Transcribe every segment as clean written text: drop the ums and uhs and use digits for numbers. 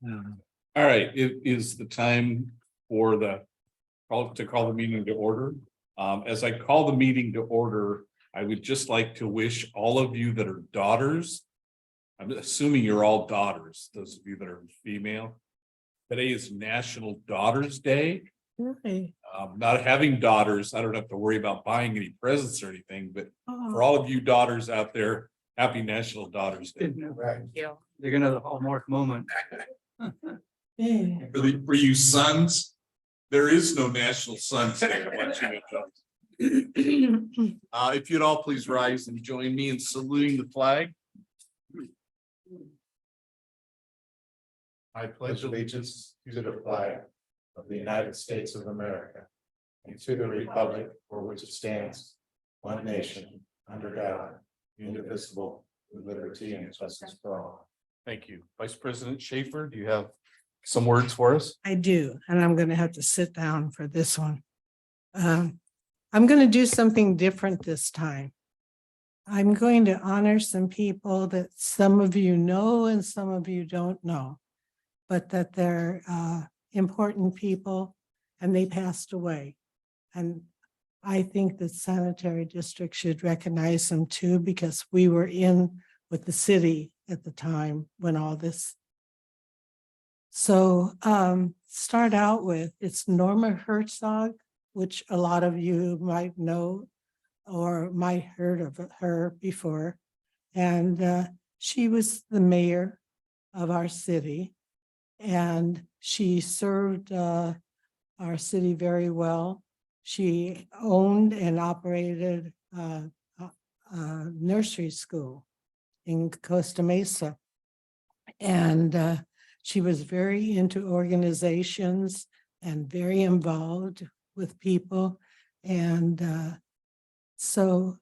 All right, it is the time for to call the meeting to order. As I call the meeting to order, I would just like to wish all of you that are daughters. I'm assuming you're all daughters, those of you that are female. Today is National Daughters Day. Really? Not having daughters, I don't have to worry about buying any presents or anything, but for Oh, all of you daughters out there, happy National Daughters Day. Right. yeah. They're gonna have a hallmark moment. Yeah. For you sons, there is no National Sons Day. I want you to know. If you'd all please rise and join me in saluting the flag. I Pledge allegiance to the flag of the United States of America and to the republic for which it stands, one nation, under God, indivisible, with liberty and justice for all. Thank you. Vice President Schaefer, do you have some words for us? I do, and I'm gonna have to sit down for this one. I'm gonna do something different this time. I'm going to honor some people that some of you know and some of you don't know, but that they're important people and they passed away. And I think that sanitary district should recognize them too, because we were in with the city at the time when all this. So start out with, it's Norma Herzog, which a lot of you might know or might heard of her before. And she was the mayor of our city. And she served our city very well. She owned and operated a nursery school in Costa Mesa. And she was very into organizations and very involved with people. And so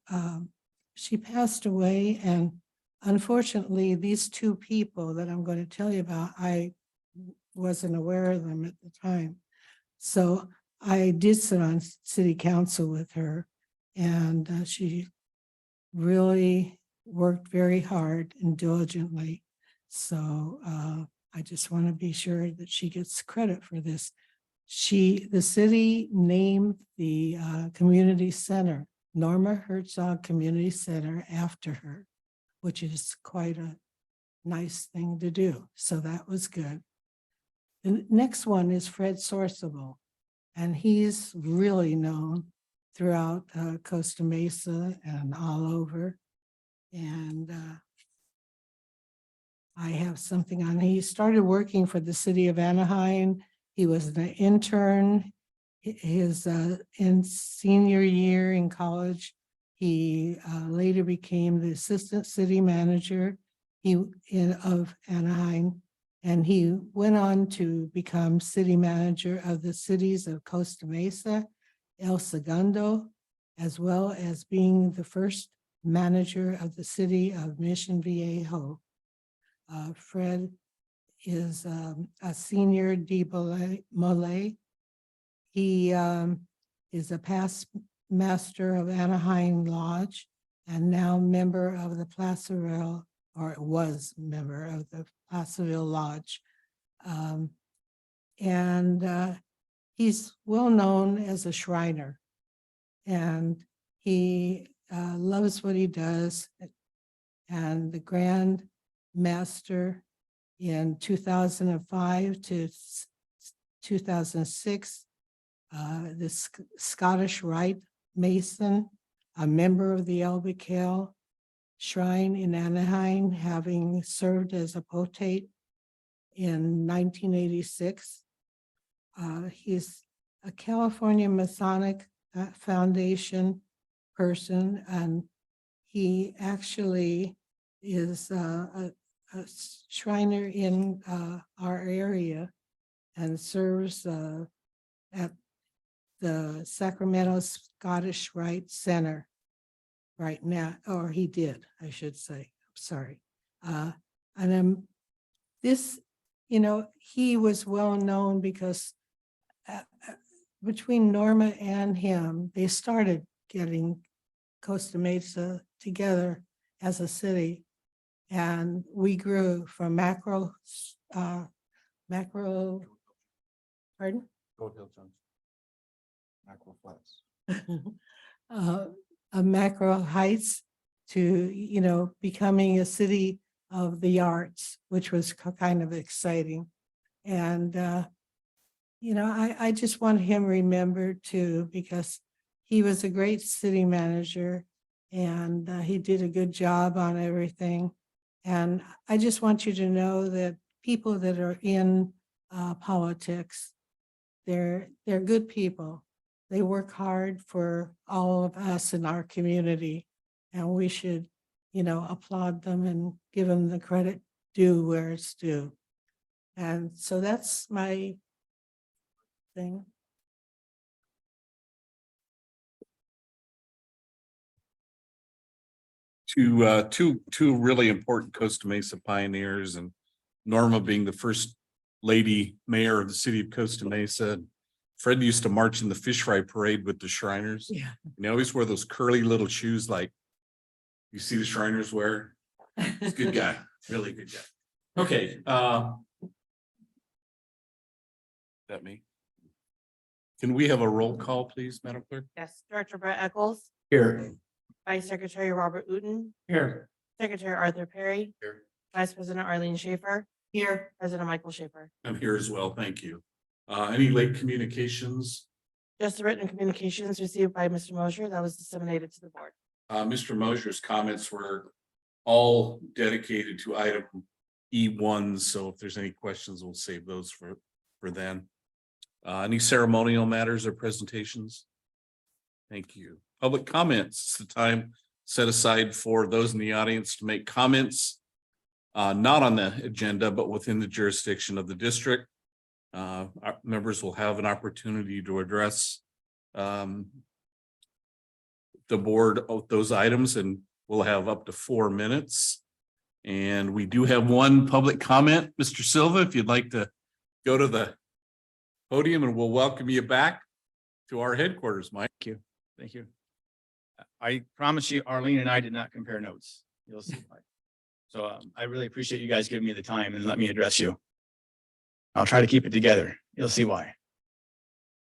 she passed away. And unfortunately, these two people that I'm going to tell you about, I wasn't aware of them at the time. So I did sit on city council with her, and she really worked very hard and diligently. So I just want to be sure that she gets credit for this. The city named the community center, Norma Herzog Community Center, after her, which is quite a nice thing to do. So that was good. The next one is Fred Sorsable, and he's really known throughout Costa Mesa and all over. And I have something on. He started working for the city of Anaheim. He was an intern. His in senior year in college, he later became the assistant city manager of Anaheim. And he went on to become city manager of the cities of Costa Mesa, El Segundo, as well as being the first manager of the city of Mission Viejo. Fred is a senior de Mole. He is a past master of Anaheim Lodge and now member of the Placerville, or was member of the Placerville Lodge. And he's well known as a Shriner, and he loves what he does. And the Grand Master in 2005 to 2006, the Scottish Rite Mason, a member of the Elbicale Shrine in Anaheim, having served as a potate in 1986. He's a California Masonic Foundation person, and he actually is a Shriner in our area and serves at the Sacramento Scottish Rite Center right now, or he did, I should say. Sorry. And this, he was well known because between Norma and him, they started getting Costa Mesa together as a city. And we grew from macro macro, pardon? Gold Hill Jones. Macro Flats. uh, Macro Heights to, you know, becoming a city of the arts, which was kind of exciting. And, you know, I just want him remembered too, because he was a great city manager and he did a good job on everything. And I just want you to know that people that are in politics, they're good people. They work hard for all of us in our community. And we should, you know, applaud them and give them the credit due where it's due. And so that's my thing. To two really important Costa Mesa pioneers, and Norma being the first lady mayor of the city of Costa Mesa. Fred used to march in the fish fry parade with the Shriners. Yeah. And they always wore those curly little shoes like you see the Shriners wear. He's a good guy, really good guy. Okay, that me. Can we have a roll call, please, Madam Clerk? Yes, Director Brett Eccles, Here. Vice Secretary Robert Uten, Here. Secretary Arthur Perry. Here. Vice President Arlene Schaefer. Here. President Michael Schaefer. I'm here as well, thank you. Any late communications? Just the written communications received by Mr. Mosher that was disseminated to the board. Mr. Mosher's comments were all dedicated to item E1, so if there's any questions, we'll save those for then. Any ceremonial matters or presentations? Thank you. Public comments, it's the time set aside for those in the audience to make comments not on the agenda, but within the jurisdiction of the district. Our members will have an opportunity to address the board of those items, and we'll have up to 4 minutes. And we do have one public comment. Mr. Silva, if you'd like to go to the podium, and we'll welcome you back to our headquarters, Mike. Thank you. I promise you, Arlene and I did not compare notes. You'll see why. So I really appreciate you guys giving me the time and let me address you. I'll try to keep it together. You'll see why.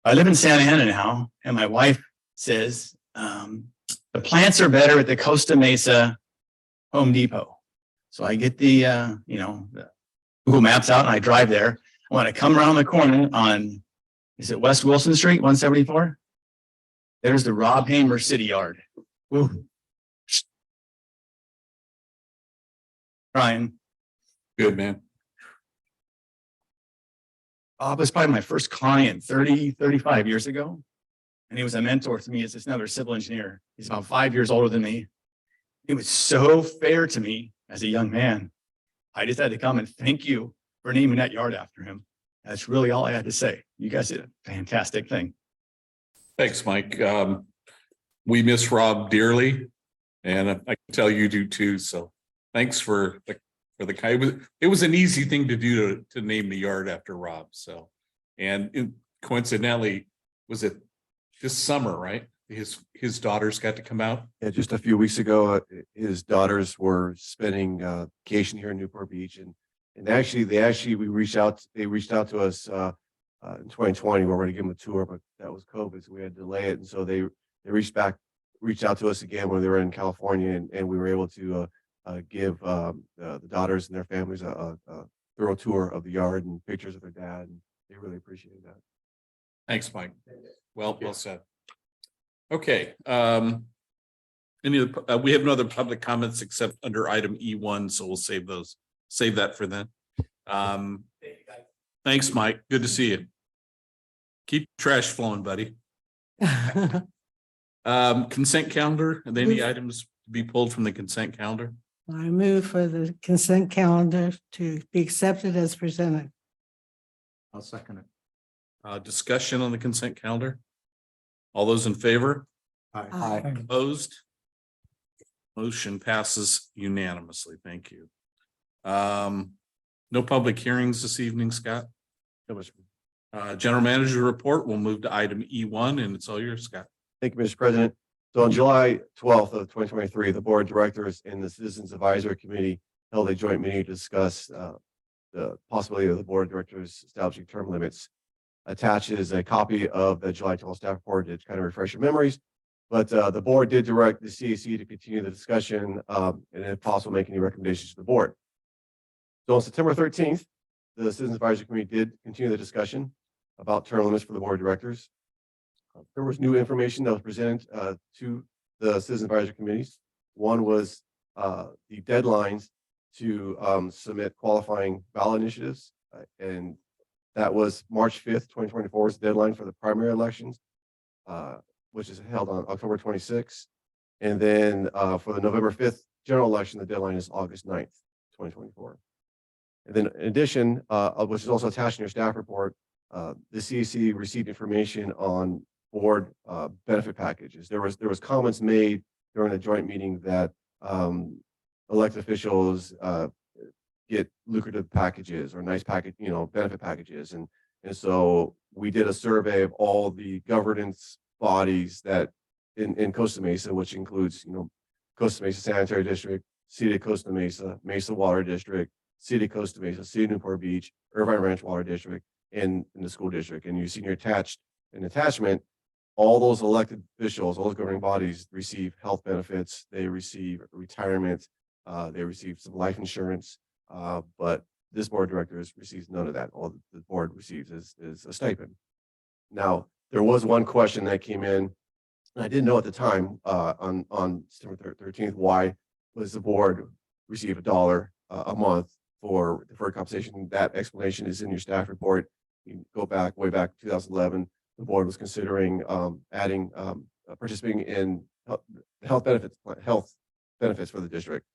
I live in Santa Ana now, and my wife says the plants are better at the Costa Mesa Home Depot. So I get the the Google Maps out and I drive there. When I come around the corner on, is it West Wilson Street, 174? There's the Rob Hamer City Yard. Woo. Ryan, Good, man. Bob was probably my first client 35 years ago. And he was a mentor to me as another civil engineer. He's about 5 years older than me. He was so fair to me as a young man. I just had to come and thank you for naming that yard after him. That's really all I had to say. You guys did a fantastic thing. Thanks, Mike. We miss Rob dearly, and I can tell you do too. So thanks for the kind. It was an easy thing to do to name the yard after Rob. So, and coincidentally, was it this summer, right? His daughters got to come out. Yeah, just a few weeks ago, his daughters were spending vacation here in Newport Beach, and we reached out. They reached out to us in 2020. We were going to give them a tour, but that was COVID, so we had to delay it. And so they reached out to us again when they were in California, and we were able to give the daughters and their families a thorough tour of the yard and pictures of their dad, and they really appreciated that. Thanks, Mike. Well said. Okay. We have no other public comments except under item E1, so we'll save that for then. Thanks, Mike. Good to see you. Keep trash flowing, buddy. Consent calendar, are there any items to be pulled from the consent calendar? I move for the consent calendar to be accepted as presented. I'll second it. Discussion on the consent calendar? All those in favor? Aye. Opposed? Motion passes unanimously. Thank you. No public hearings this evening, Scott? General manager report, we'll move to item E1, and it's all yours, Scott. Thank you, Mr. President. So on July 12th of 2023, the Board of Directors and the Citizens Advisory Committee held a joint meeting to discuss the possibility of the board of directors establishing term limits attaches a copy of the July 12th staff report to kind of refresh your memories. But the board did direct the CAC to continue the discussion and if possible, make any recommendations to the board. So on September 13th, the Citizens Advisory Committee did continue the discussion about term limits for the board of directors. There was new information that was presented to the Citizens Advisory Committees. One was the deadlines to submit qualifying ballot initiatives. And that was March 5th, 2024 is the deadline for the primary elections, which is held on October 26th. And then for the November 5th general election, the deadline is August 9th, 2024. And then in addition, which is also attached in your staff report, the CAC received information on board benefit packages. There was comments made during the joint meeting that elected officials get lucrative packages or nice package, benefit packages. And so we did a survey of all the governance bodies that in Costa Mesa, which includes, Costa Mesa Sanitary District, City of Costa Mesa, Mesa Water District, City of Costa Mesa, City of Newport Beach, Irvine Ranch Water District, and in the school district. And you see in your attachment, all those elected officials, all those governing bodies receive health benefits, they receive retirement, they receive some life insurance, but this board of directors receives none of that. All the board receives is a stipend. Now, there was one question that came in, and I didn't know at the time on September 13th, why was the board receive $1 a month for deferred compensation? That explanation is in your staff report. You can go back way back 2011. The board was considering adding participating in health benefits for the district.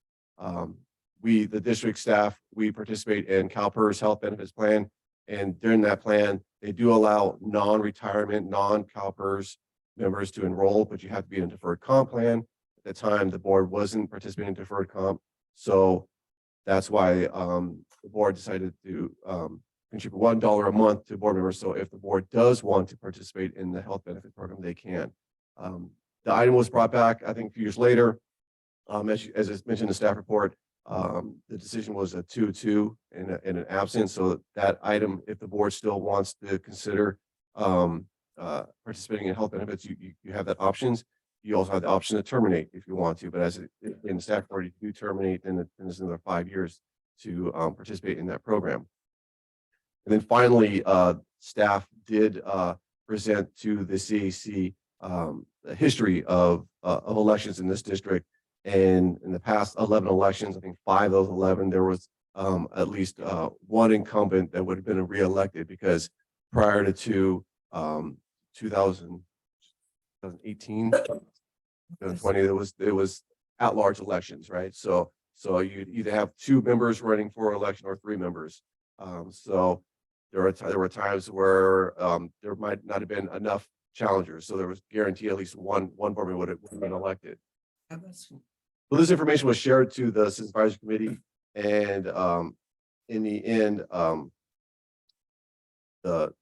The district staff, we participate in CalPERS health benefits plan, and during that plan, they do allow non-retirement, non-CalPERS members to enroll, but you have to be in a deferred comp plan. At the time, the board wasn't participating in deferred comp, so that's why the board decided to contribute $1 a month to board members. So if the board does want to participate in the health benefit program, they can. The item was brought back, I think, a few years later. As it's mentioned in the staff report, the decision was a 2-2 in an absence. So that item, if the board still wants to consider participating in health benefits, you have that options. You also have the option to terminate if you want to, but in the staff report, you do terminate, then there's another 5 years to participate in that program. And then finally, staff did present to the CAC the history of elections in this district. And in the past 11 elections, I think 5 of those 11, there was at least one incumbent that would have been reelected, because prior to 2018, 2020, it was at-large elections, right? So you either have 2 members running for election or 3 members. So there were times where there might not have been enough challengers, so there was guaranteed at least one board member would have been elected. So this information was shared to the Citizens Advisory Committee, and in the end, the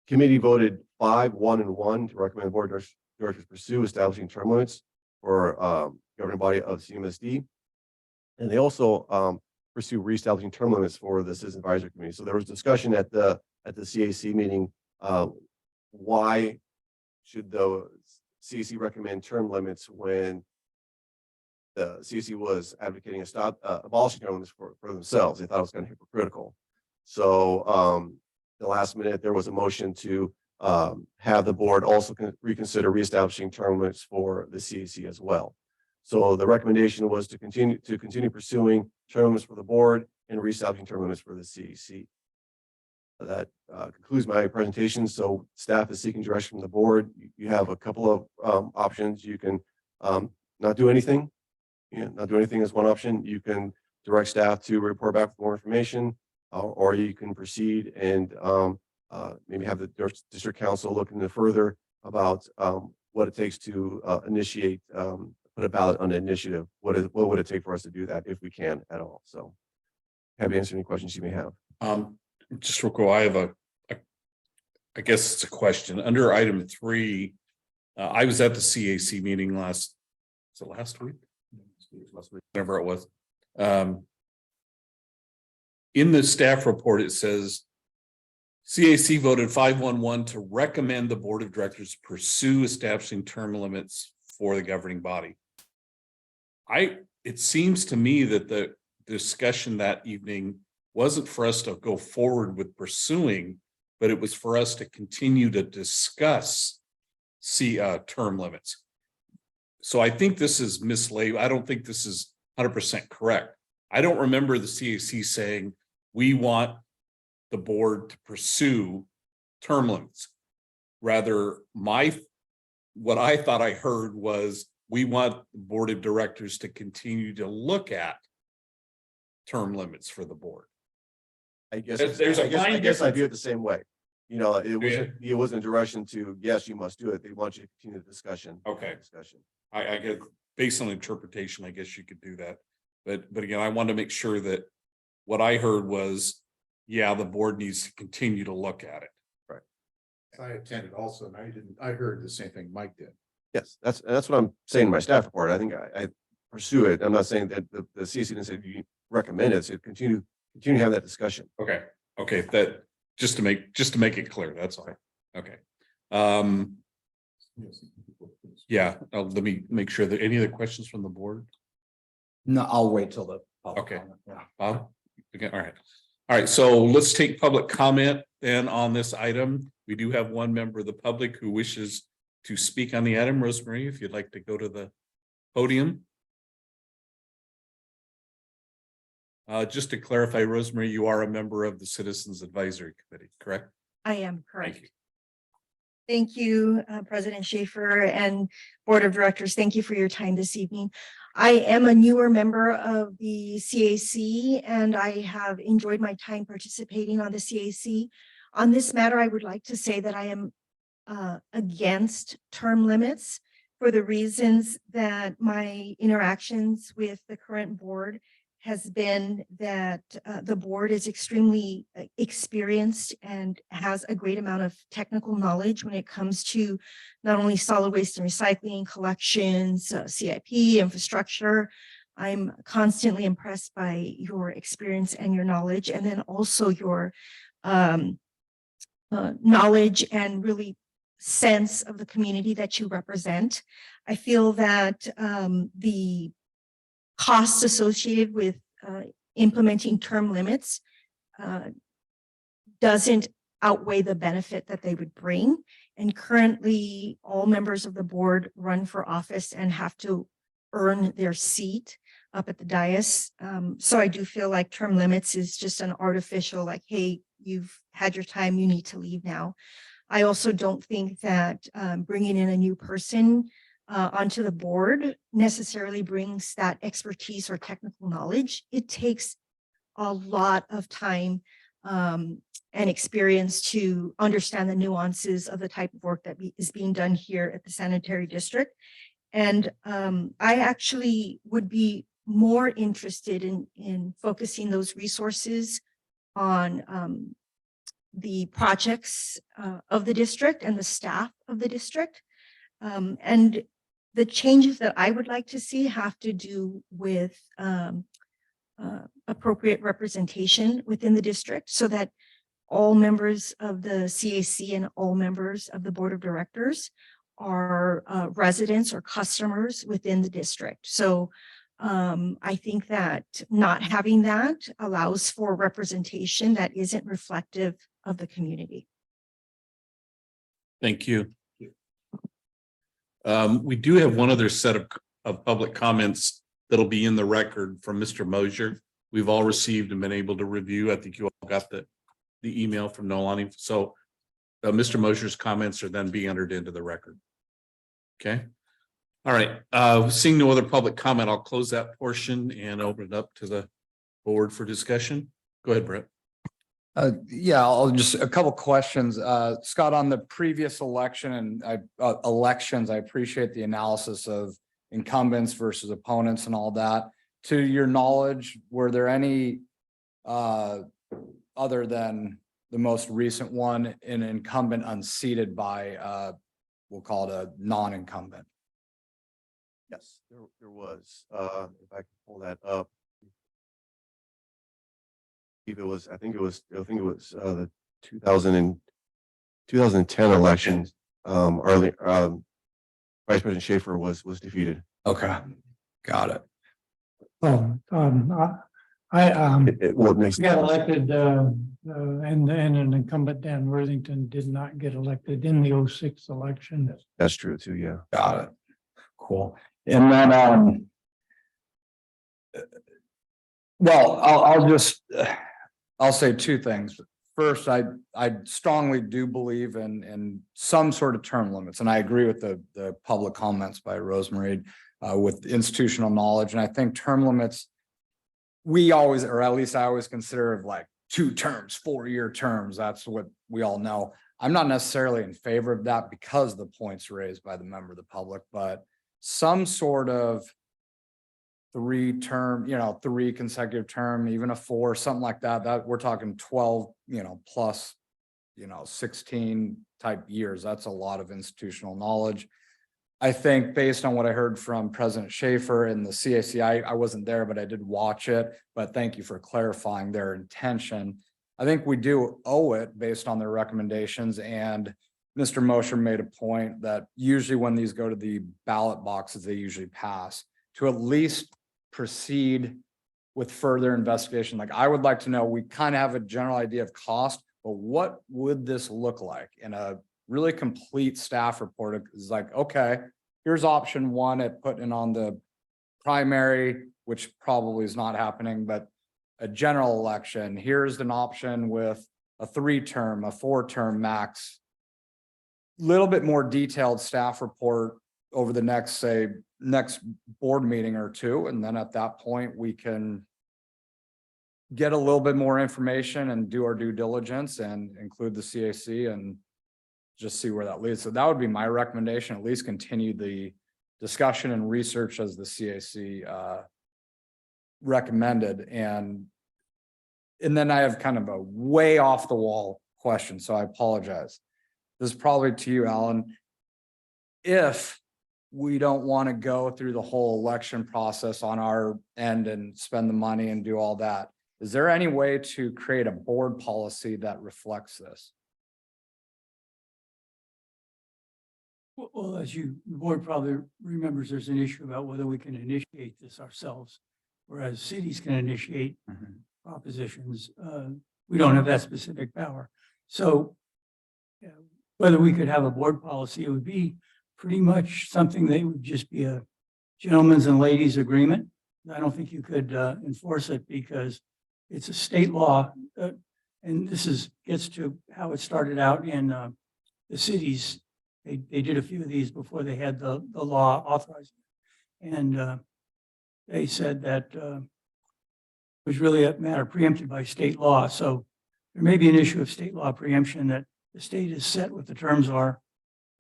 committee voted 5-1-1 to recommend the board of directors pursue establishing term limits for governing body of CMSD, and they also pursue reestablishing term limits for the Citizens Advisory Committee. So there was discussion at the CAC meeting. Why should the CAC recommend term limits when the CAC was advocating abolishing term limits for themselves? They thought it was kind of hypocritical. So the last minute, there was a motion to have the board also reconsider reestablishing term limits for the CAC as well. So the recommendation was to continue pursuing term limits for the board and reestablishing term limits for the CAC. That concludes my presentation. So staff is seeking direction from the board. You have a couple of options. You can not do anything. Not do anything is one option. You can direct staff to report back with more information, or you can proceed and maybe have the district council look into further about what it takes to initiate, put a ballot on the initiative. What would it take for us to do that, if we can at all? So happy to answer any questions you may have. Just real quick, I have I guess it's a question under item 3. I was at the CAC meeting last week, whatever it was. in the staff report, it says CAC voted 5-1-1 to recommend the board of directors pursue establishing term limits for the governing body. It seems to me that the discussion that evening wasn't for us to go forward with pursuing, but it was for us to continue to discuss term limits. So I think this is mislabeled. I don't think this is 100% correct. I don't remember the CAC saying we want the board to pursue term limits. Rather, what I thought I heard was we want the board of directors to continue to look at term limits for the board. I guess, There's a I guess, fine I guess I difference. view it the same way. You know, Yeah. it wasn't a direction to, yes, you must do it. They want you to continue the discussion. Okay. Discussion. I get, based on interpretation, I guess you could do that. But again, I wanted to make sure that what I heard was, yeah, the board needs to continue to look at it. I attended also, and I heard the same thing Mike did. Yes, that's what I'm saying in my staff report. I think I pursue it. I'm not saying that the CC didn't say you recommend it. So continue to have that discussion. Okay, that, just to make it clear, that's all. Okay. Yeah, let me make sure that any other questions from the board? No, I'll wait till the. public Okay. comment, yeah. Bob? Okay, all right. All right, so let's take public comment then on this item. We do have one member of the public who wishes to speak on the item. Rosemary, if you'd like to go to the podium. Just to clarify, Rosemary, you are a member of the Citizens Advisory Committee, correct? I am correct. Thank you. Thank you, President Schaefer and Board of Directors. Thank you for your time this evening. I am a newer member of the CAC and I have enjoyed my time participating on the CAC. On this matter, I would like to say that I am against term limits for the reasons that my interactions with the current board has been that the board is extremely experienced and has a great amount of technical knowledge when it comes to not only solid waste and recycling, collections, CIP, infrastructure. I'm constantly impressed by your experience and your knowledge, and then also your knowledge and really sense of the community that you represent. I feel that the costs associated with implementing term limits doesn't outweigh the benefit that they would bring. And currently, all members of the board run for office and have to earn their seat up at the dais. So I do feel like term limits is just an artificial, like, hey, you've had your time, you need to leave now. I also don't think that bringing in a new person onto the board necessarily brings that expertise or technical knowledge. It takes a lot of time and experience to understand the nuances of the type of work that is being done here at the sanitary district. And I actually would be more interested in focusing those resources on the projects of the district and the staff of the district. And the changes that I would like to see have to do with appropriate representation within the district so that all members of the CAC and all members of the board of directors are residents or customers within the district. So I think that not having that allows for representation that isn't reflective of the community. Thank you. We do have one other set of public comments that'll be in the record from Mr. Mosier. We've all received and been able to review. I think you all got the email from Nolani. So Mr. Mosier's comments are then being entered into the record. Okay. All right. Seeing no other public comment, I'll close that portion and open it up to the board for discussion. Go ahead, Brett. Yeah, I'll just a couple questions. Scott, on the previous election and elections, I appreciate the analysis of incumbents versus opponents and all that. To your knowledge, were there any other than the most recent one, an incumbent unseated by we'll call it a non-incumbent? Yes, there was. If I can pull that up. I think it was the 2010 elections. Vice President Schaefer was defeated. Okay, got it. What makes got elected, and an incumbent, Dan Worthington, did not get elected in the 06 election. that's true too. Yeah. Got it. Cool. And then, well, I'll say two things. First, I strongly do believe in some sort of term limits, and I agree with the public comments by Rosemary with institutional knowledge. And I think term limits, we always, or at least I always consider of like 2 terms, 4-year terms. That's what we all know. I'm not necessarily in favor of that because of the points raised by the member of the public, but some sort of 3-term, 3 consecutive term, even a 4, something like that, that we're talking 12, plus, 16 type years. That's a lot of institutional knowledge. I think based on what I heard from President Schaefer and the CAC, I wasn't there, but I did watch it, but thank you for clarifying their intention. I think we do owe it based on their recommendations, and Mr. Mosher made a point that usually when these go to the ballot boxes, they usually pass, to at least proceed with further investigation. Like, I would like to know, we kind of have a general idea of cost, but what would this look like in a really complete staff report? Is like, okay, here's option 1 at putting on the primary, which probably is not happening, but a general election. Here's an option with a 3-term, a 4-term max. Little bit more detailed staff report over the next board meeting or 2. And then at that point, we can get a little bit more information and do our due diligence and include the CAC and just see where that leads. So that would be my recommendation, at least continue the discussion and research as the CAC recommended. And then I have kind of a way off the wall question, so I apologize. This is probably to you, Alan. If we don't want to go through the whole election process on our end and spend the money and do all that, is there any way to create a board policy that reflects this? Well, as the board probably remembers, there's an issue about whether we can initiate this ourselves, whereas cities can initiate propositions. We don't have that specific power. So whether we could have a board policy, it would be pretty much something that would just be a gentleman's and ladies agreement. I don't think you could enforce it because it's a state law. And this gets to how it started out in the cities. They did a few of these before they had the law authorized. And they said that it was really a matter preempted by state law. So there may be an issue of state law preemption that the state is set what the terms are.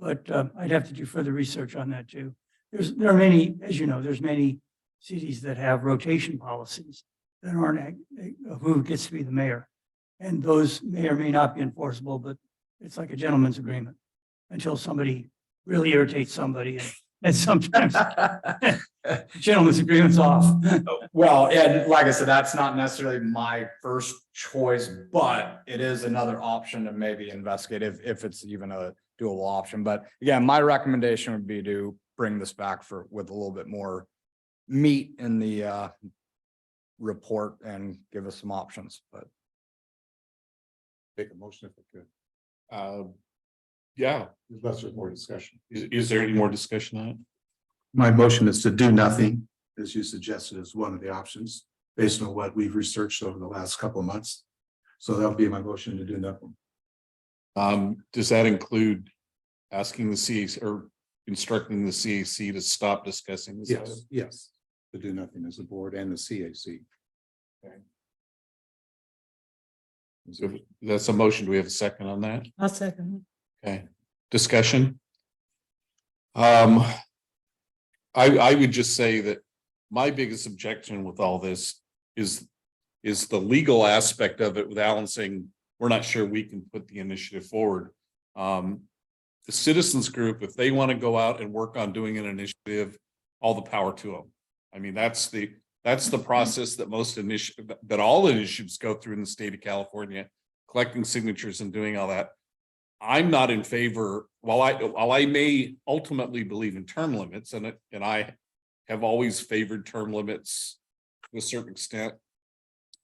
But I'd have to do further research on that too. There are many, as you know, there's many cities that have rotation policies that aren't of who gets to be the mayor. And those may or may not be enforceable, but it's like a gentleman's agreement until somebody really irritates somebody. And sometimes gentleman's agreement's off. Well, and like I said, that's not necessarily my first choice, but it is another option to maybe investigate if it's even a doable option. But again, my recommendation would be to bring this back with a little bit more meat in the report and give us some options, but. Take a motion if we could. Yeah, There's lesser more discussion. is there any more discussion on it? My motion is to do nothing, as you suggested, as one of the options, based on what we've researched over the last couple of months. So that'll be my motion to do nothing. Does that include asking the CAC or instructing the CAC to stop discussing this? Yes, yes, to do nothing as a board and the CAC. So that's a motion. Do we have a second on that? I'll second. Okay, discussion. I would just say that my biggest objection with all this is the legal aspect of it, with Alan saying we're not sure we can put the initiative forward. The citizens group, if they want to go out and work on doing an initiative, all the power to them. I mean, That's the process that most that all initiatives go through in the state of California, collecting signatures and doing all that. I'm not in favor, while I may ultimately believe in term limits, and I have always favored term limits to a certain extent.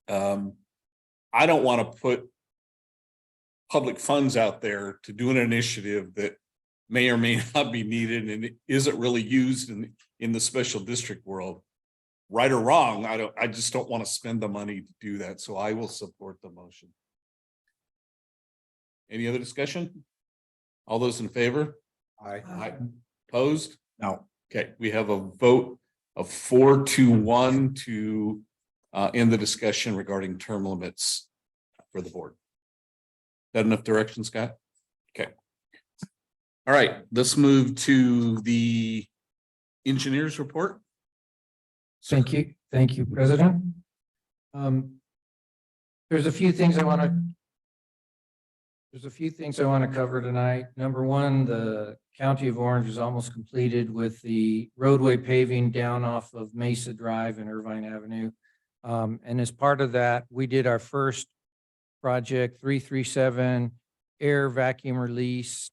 I don't want to put public funds out there to do an initiative that may or may not be needed and isn't really used in the special district world. Right or wrong, I just don't want to spend the money to do that, so I will support the motion. Any other discussion? All those in favor? Aye. Opposed? No. Okay, we have a vote of 4-1 to end the discussion regarding term limits for the board. That enough direction, Scott? Okay. All right, let's move to the engineers report. Thank you, President. There's a few things I want to cover tonight. Number one, the County of Orange is almost completed with the roadway paving down off of Mesa Drive and Irvine Avenue. And as part of that, we did our first project, 337 air vacuum release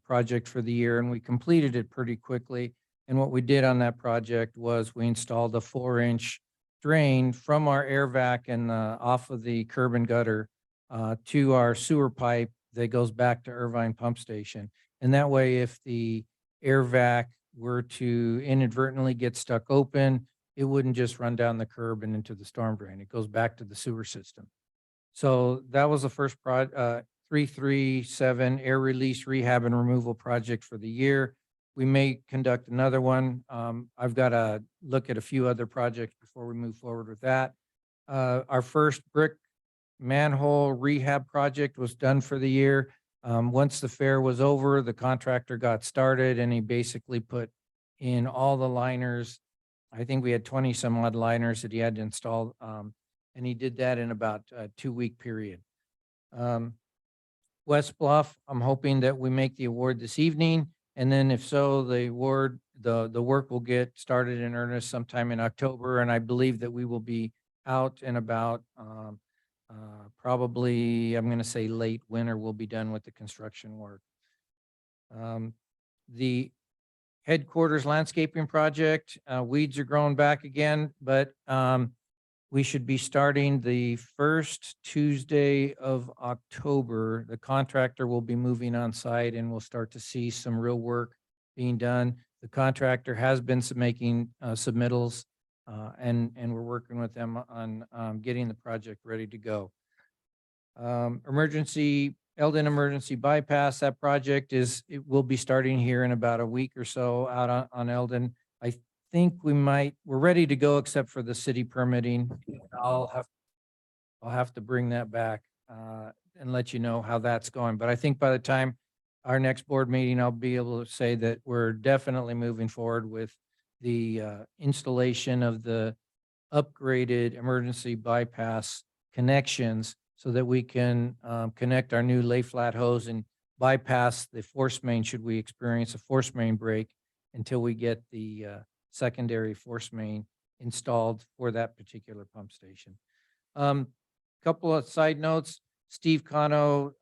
project for the year, and we completed it pretty quickly. And what we did on that project was we installed a 4-inch drain from our air vac and off of the curb and gutter to our sewer pipe that goes back to Irvine Pump Station. And that way, if the air vac were to inadvertently get stuck open, it wouldn't just run down the curb and into the storm drain. It goes back to the sewer system. So that was the first 337 air release rehab and removal project for the year. We may conduct another one. I've got to look at a few other projects before we move forward with that. Our first brick manhole rehab project was done for the year. Once the fair was over, the contractor got started and he basically put in all the liners. I think we had 20 some odd liners that he had to install. And he did that in about a 2-week period. West Bluff, I'm hoping that we make the award this evening. And then if so, the award, the work will get started in earnest sometime in October. And I believe that we will be out and about probably, I'm going to say late winter, we'll be done with the construction work. The headquarters landscaping project, weeds are growing back again, but we should be starting the first Tuesday of October. The contractor will be moving on site and we'll start to see some real work being done. The contractor has been making submittals and we're working with them on getting the project ready to go. Eldon Emergency Bypass, that project it will be starting here in about a week or so out on Eldon. I think we're ready to go except for the city permitting. I'll have to bring that back and let you know how that's going. But I think by the time our next board meeting, I'll be able to say that we're definitely moving forward with the installation of the upgraded emergency bypass connections so that we can connect our new lay flat hose and bypass the force main should we experience a force main break until we get the secondary force main installed for that particular pump station. Couple of side notes. Steve Cano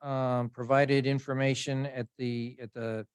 provided information at the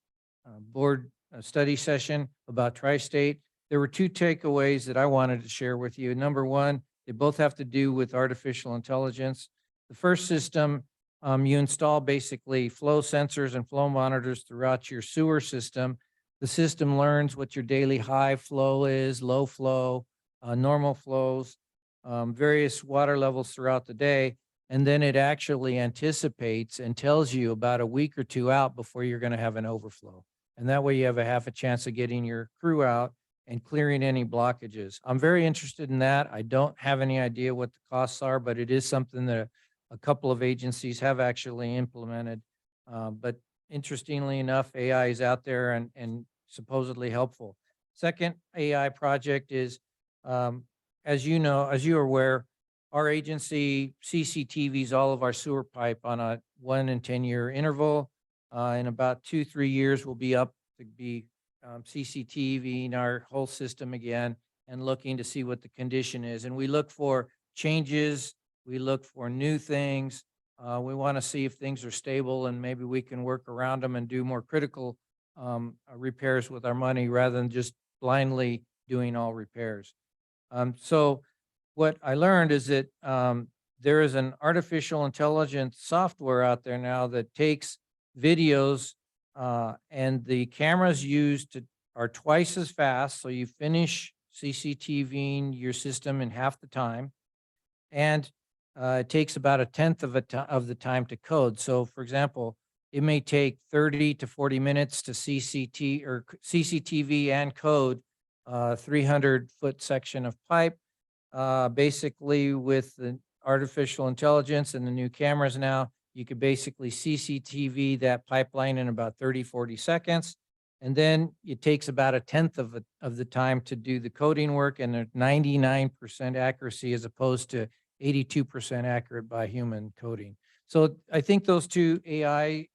board study session about Tri-State. There were 2 takeaways that I wanted to share with you. Number one, they both have to do with artificial intelligence. The first system, you install basically flow sensors and flow monitors throughout your sewer system. The system learns what your daily high flow is, low flow, normal flows, various water levels throughout the day. And then it actually anticipates and tells you about a week or 2 out before you're going to have an overflow. And that way you have a half a chance of getting your crew out and clearing any blockages. I'm very interested in that. I don't have any idea what the costs are, but it is something that a couple of agencies have actually implemented. But interestingly enough, AI is out there and supposedly helpful. Second AI project is, as you are aware, our agency CCTVs all of our sewer pipe on a 1 and 10-year interval. In about 2-3 years, we'll be up to be CCTVing our whole system again. and looking to see what the condition is. And we look for changes, we look for new things. We want to see if things are stable and maybe we can work around them and do more critical repairs with our money rather than just blindly doing all repairs. So what I learned is that there is an artificial intelligence software out there now that takes videos and the cameras used are twice as fast. So you finish CCTVing your system in half the time. And it takes about a tenth of the time to code. So for example, it may take 30 to 40 minutes to CCTV and code 300-foot section of pipe. Basically with the artificial intelligence and the new cameras now, you could basically CCTV that pipeline in about 30, 40 seconds. And then it takes about a tenth of the time to do the coding work and a 99% accuracy as opposed to 82% accurate by human coding. So I think those two AI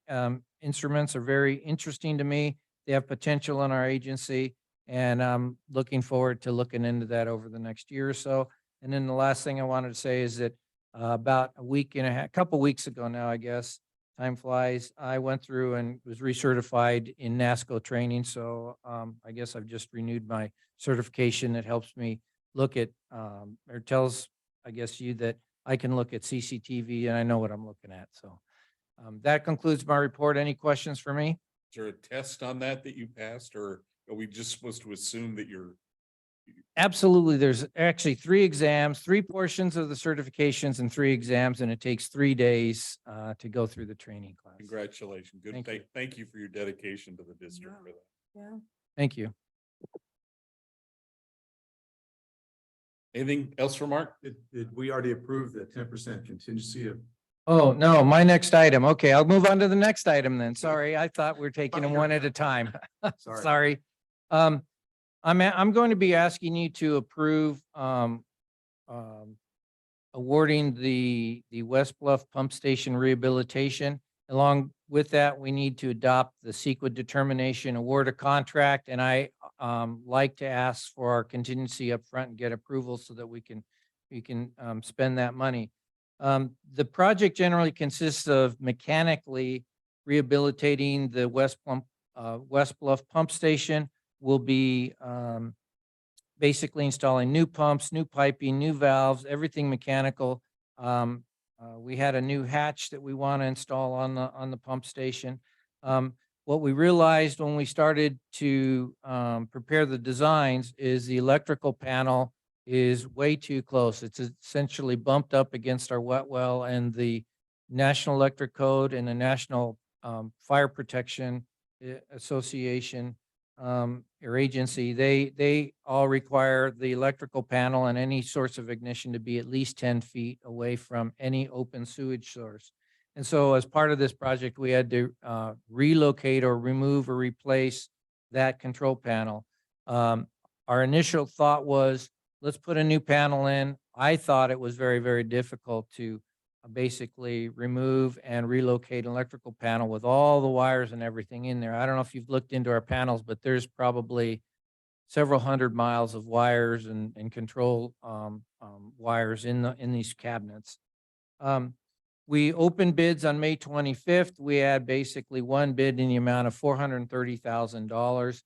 instruments are very interesting to me. They have potential in our agency, and I'm looking forward to looking into that over the next year or so. And then the last thing I wanted to say is that about a couple weeks ago now, I guess, time flies, I went through and was recertified in NASCO training. So I guess I've just renewed my certification that helps me look at, or tells, I guess, you that I can look at CCTV and I know what I'm looking at. So that concludes my report. Any questions for me? Is there a test on that you passed, or are we just supposed to assume that you're? Absolutely. There's actually 3 exams, 3 portions of the certifications and 3 exams, and it takes 3 days to go through the training class. Congratulations. Good. Thank you. Thank you for your dedication to the district for that. Yeah. Thank you. Anything else for Mark? Did we already approve the 10% contingency of? Oh, no, my next item. Okay, I'll move on to the next item then. Sorry, I thought we are taking them one at a time. Sorry. I'm going to be asking you to approve awarding the West Bluff Pump Station rehabilitation. Along with that, we need to adopt the CEQA determination, award a contract, and I like to ask for our contingency up front and get approval so that we can spend that money. The project generally consists of mechanically rehabilitating the West Bluff Pump Station. We'll be basically installing new pumps, new piping, new valves, everything mechanical. We had a new hatch that we want to install on the pump station. What we realized when we started to prepare the designs is the electrical panel is way too close. It's essentially bumped up against our wet well, and the National Electric Code and the National Fire Protection Association or agency, they all require the electrical panel and any source of ignition to be at least 10 feet away from any open sewage source. And so as part of this project, we had to relocate or remove or replace that control panel. Our initial thought was, let's put a new panel in. I thought it was very, very difficult to basically remove and relocate an electrical panel with all the wires and everything in there. I don't know if you've looked into our panels, but there's probably several hundred miles of wires and control wires in these cabinets. We opened bids on May 25th. We had basically one bid in the amount of $430,000.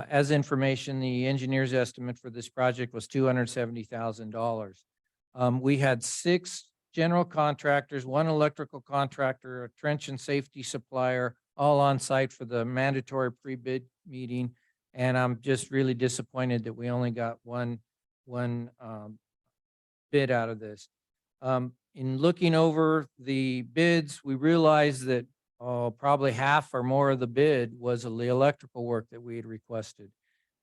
As information, the engineer's estimate for this project was $270,000. We had 6 general contractors, 1 electrical contractor, a trench and safety supplier, all on site for the mandatory pre-bid meeting. And I'm just really disappointed that we only got one bid out of this. In looking over the bids, we realized that probably half or more of the bid was the electrical work that we had requested.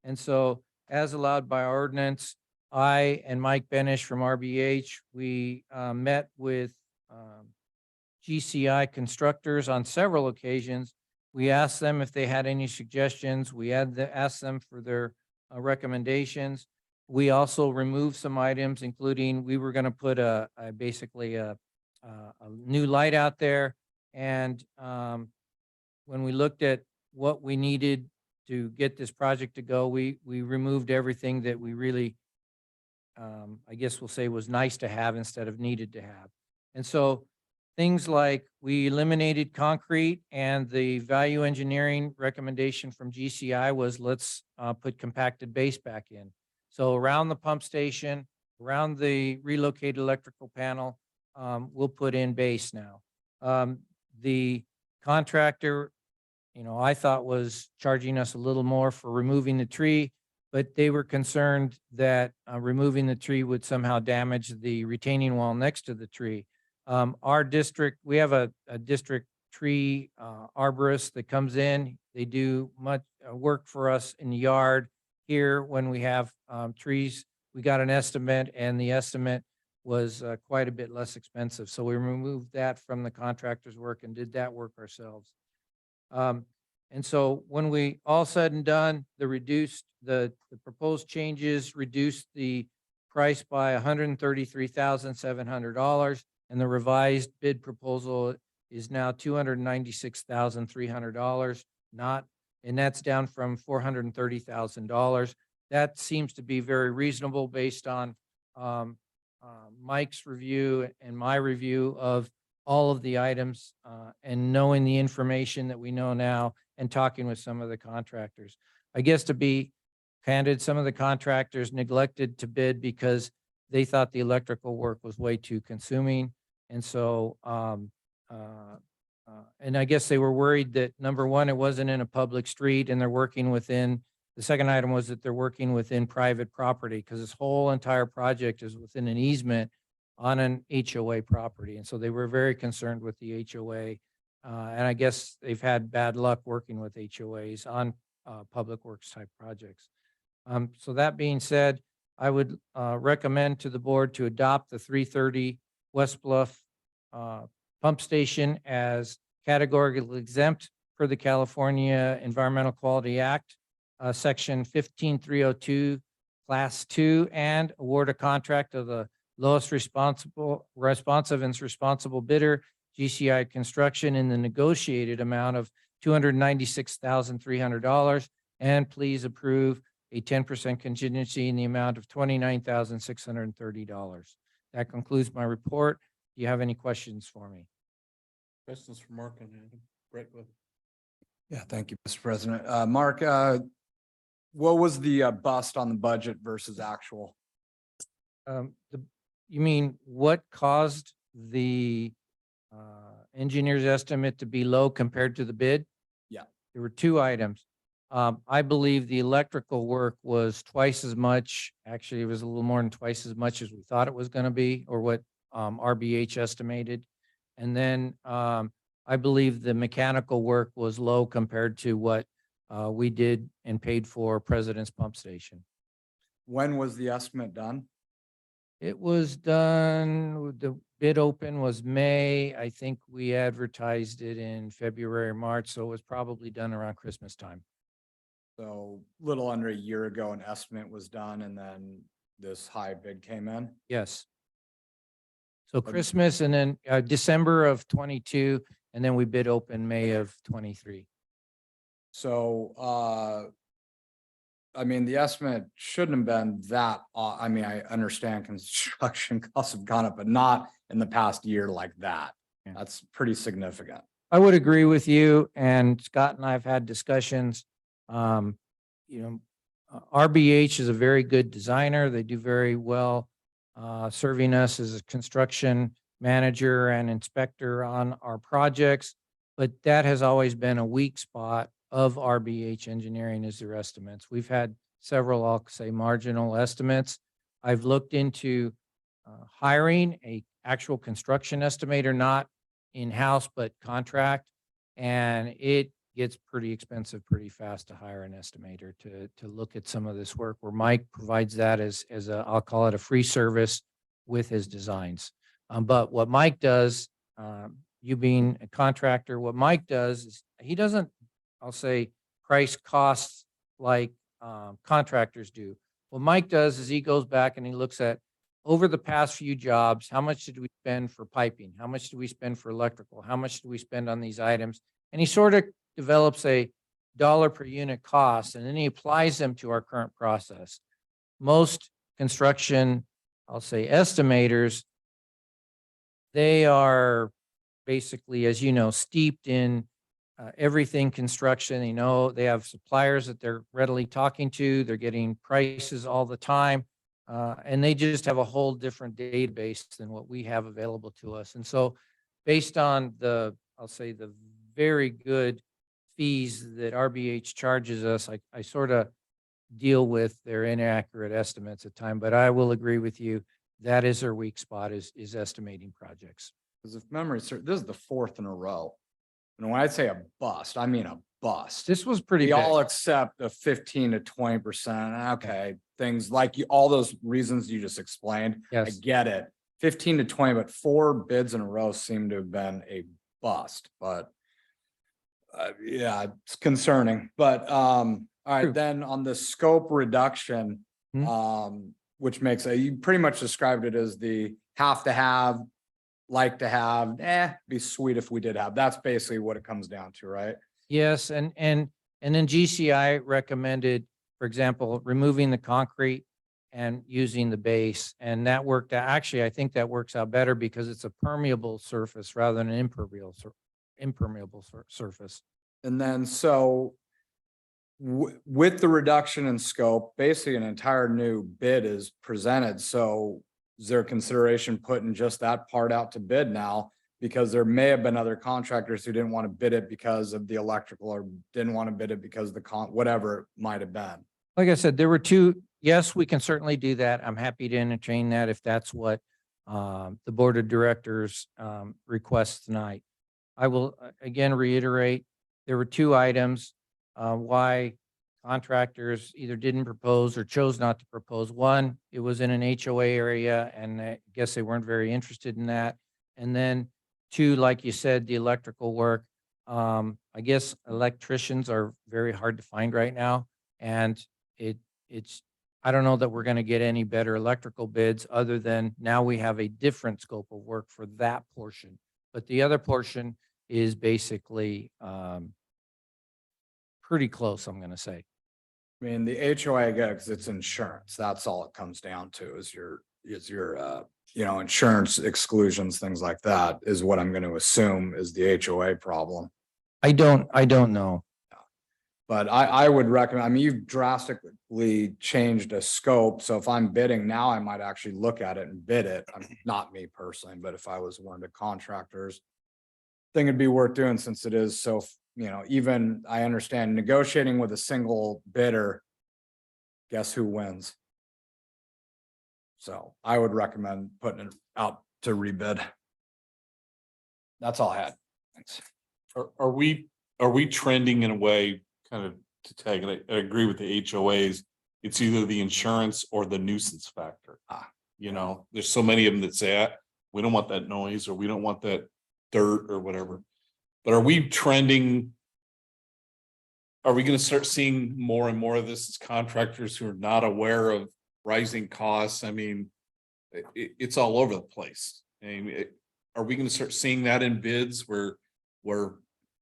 And so as allowed by ordinance, I and Mike Benish from RBH, we met with GCI constructors on several occasions. We asked them if they had any suggestions. We asked them for their recommendations. We also removed some items, including we were going to put basically a new light out there. And when we looked at what we needed to get this project to go. We removed everything that we really, I guess we'll say was nice to have instead of needed to have. And so things like we eliminated concrete, and the value engineering recommendation from GCI was let's put compacted base back in. So around the pump station, around the relocated electrical panel, we'll put in base now. The contractor, I thought was charging us a little more for removing the tree, but they were concerned that removing the tree would somehow damage the retaining wall next to the tree. Our district, we have a district tree arborist that comes in. They do much work for us in the yard here when we have trees. We got an estimate, and the estimate was quite a bit less expensive. So we removed that from the contractor's work and did that work ourselves. And so when we all said and done, the proposed changes reduced the price by $133,700, and the revised bid proposal is now $296,300, and that's down from $430,000. That seems to be very reasonable based on Mike's review and my review of all of the items, and knowing the information that we know now and talking with some of the contractors. I guess to be candid, some of the contractors neglected to bid because they thought the electrical work was way too consuming. And so, and I guess they were worried that, number one, it wasn't in a public street and they're working within, the second item was that they're working within private property, because this whole entire project is within an easement on an HOA property. And so they were very concerned with the HOA. And I guess they've had bad luck working with HOAs on public works type projects. So that being said, I would recommend to the board to adopt the 330 West Bluff pump station as categorically exempt per the California Environmental Quality Act, section 15302, class 2, and award a contract of the lowest responsive and responsible bidder, GCI Construction, in the negotiated amount of $296,300, and please approve a 10% contingency in the amount of $29,630. That concludes my report. Do you have any questions for me? Questions for Mark and Adam? Brett, go ahead. Yeah, thank you, Mr. President. Mark, what was the bust on the budget versus actual? You mean what caused the engineer's estimate to be low compared to the bid? Yeah. There were two items. I believe the electrical work was twice as much. Actually, it was a little more than twice as much as we thought it was going to be, or what RBH estimated. And then I believe the mechanical work was low compared to what we did and paid for President's Pump Station. When was the estimate done? It was done, the bid open was May. I think we advertised it in February, March, so it was probably done around Christmas time. So a little under a year ago, an estimate was done, and then this high bid came in. Yes. So Christmas, and then December of 22, and then we bid open May of 23. So, I mean, the estimate shouldn't have been that, I mean, I understand construction costs have gone up, but not in the past year like that. Yeah. That's pretty significant. I would agree with you, and Scott and I have had discussions. RBH is a very good designer. They do very well serving us as a construction manager and inspector on our projects, but that has always been a weak spot of RBH Engineering, is their estimates. We've had several, I'll say, marginal estimates. I've looked into hiring a actual construction estimator, not in-house, but contract, and it gets pretty expensive pretty fast to hire an estimator to look at some of this work, where Mike provides that as a, I'll call it a free service with his designs. But what Mike does, you being a contractor, what Mike does is he doesn't, I'll say, price costs like contractors do. What Mike does is he goes back and he looks at, over the past few jobs, how much did we spend for piping? How much did we spend for electrical? How much did we spend on these items? And he sort of develops a dollar per unit costs, and then he applies them to our current process. Most construction, I'll say estimators, they are basically, as you know, steeped in everything construction. You know, they have suppliers that they're readily talking to. They're getting prices all the time. And they just have a whole different database than what we have available to us. And so based on the, I'll say the very good fees that RBH charges us, I sort of deal with their inaccurate estimates at time, but I will agree with you. That is our weak spot is estimating projects. Because if memory serves, this is the fourth in a row. And when I say a bust, I mean a bust. This was pretty We big. all accept a 15 to 20%. Okay, things like you, all those reasons you just explained. I Yes. get it. 15 to 20, but 4 bids in a row seem to have been a bust, but yeah, it's concerning, but, all right, True. then on the scope reduction, which makes you pretty much described it as the have to have, like to have, be sweet if we did have. That's basically what it comes down to, right? Yes, and then GCI recommended, for example, removing the concrete and using the base. And that worked out. Actually, I think that works out better because it's a permeable surface rather than an impermeable surface. And then so with the reduction in scope, basically an entire new bid is presented. So is there consideration putting just that part out to bid now? Because there may have been other contractors who didn't want to bid it because of the electrical or didn't want to bid it because of the whatever it might have been. Like I said, there were two. Yes, we can certainly do that. I'm happy to entertain that if that's what the board of directors requests tonight. I will again reiterate, there were 2 items why contractors either didn't propose or chose not to propose. One, it was in an HOA area, and I guess they weren't very interested in that. And then 2, like you said, the electrical work. I guess electricians are very hard to find right now, and it's I don't know that we're going to get any better electrical bids other than now we have a different scope of work for that portion. But the other portion is basically pretty close, I'm going to say. I mean, the HOA, I get it because it's insurance. That's all it comes down to is your insurance exclusions, things like that is what I'm going to assume is the HOA problem. I don't know. But I would recommend, I mean, you've drastically changed a scope. So if I'm bidding now, I might actually look at it and bid it. Not me personally, but if I was one of the contractors, think it'd be worth doing since it is so, even I understand negotiating with a single bidder, guess who wins? So I would recommend putting it out to rebid. That's all I had. Thanks. Are we trending in a way, kind of to tag it, I agree with the HOAs, it's either the insurance or the nuisance factor. There's so many of them that say, we don't want that noise, or we don't want that dirt or whatever. But are we trending? Are we going to start seeing more and more of this as contractors who are not aware of rising costs? I mean, it's all over the place. I mean, are we going to start seeing that in bids where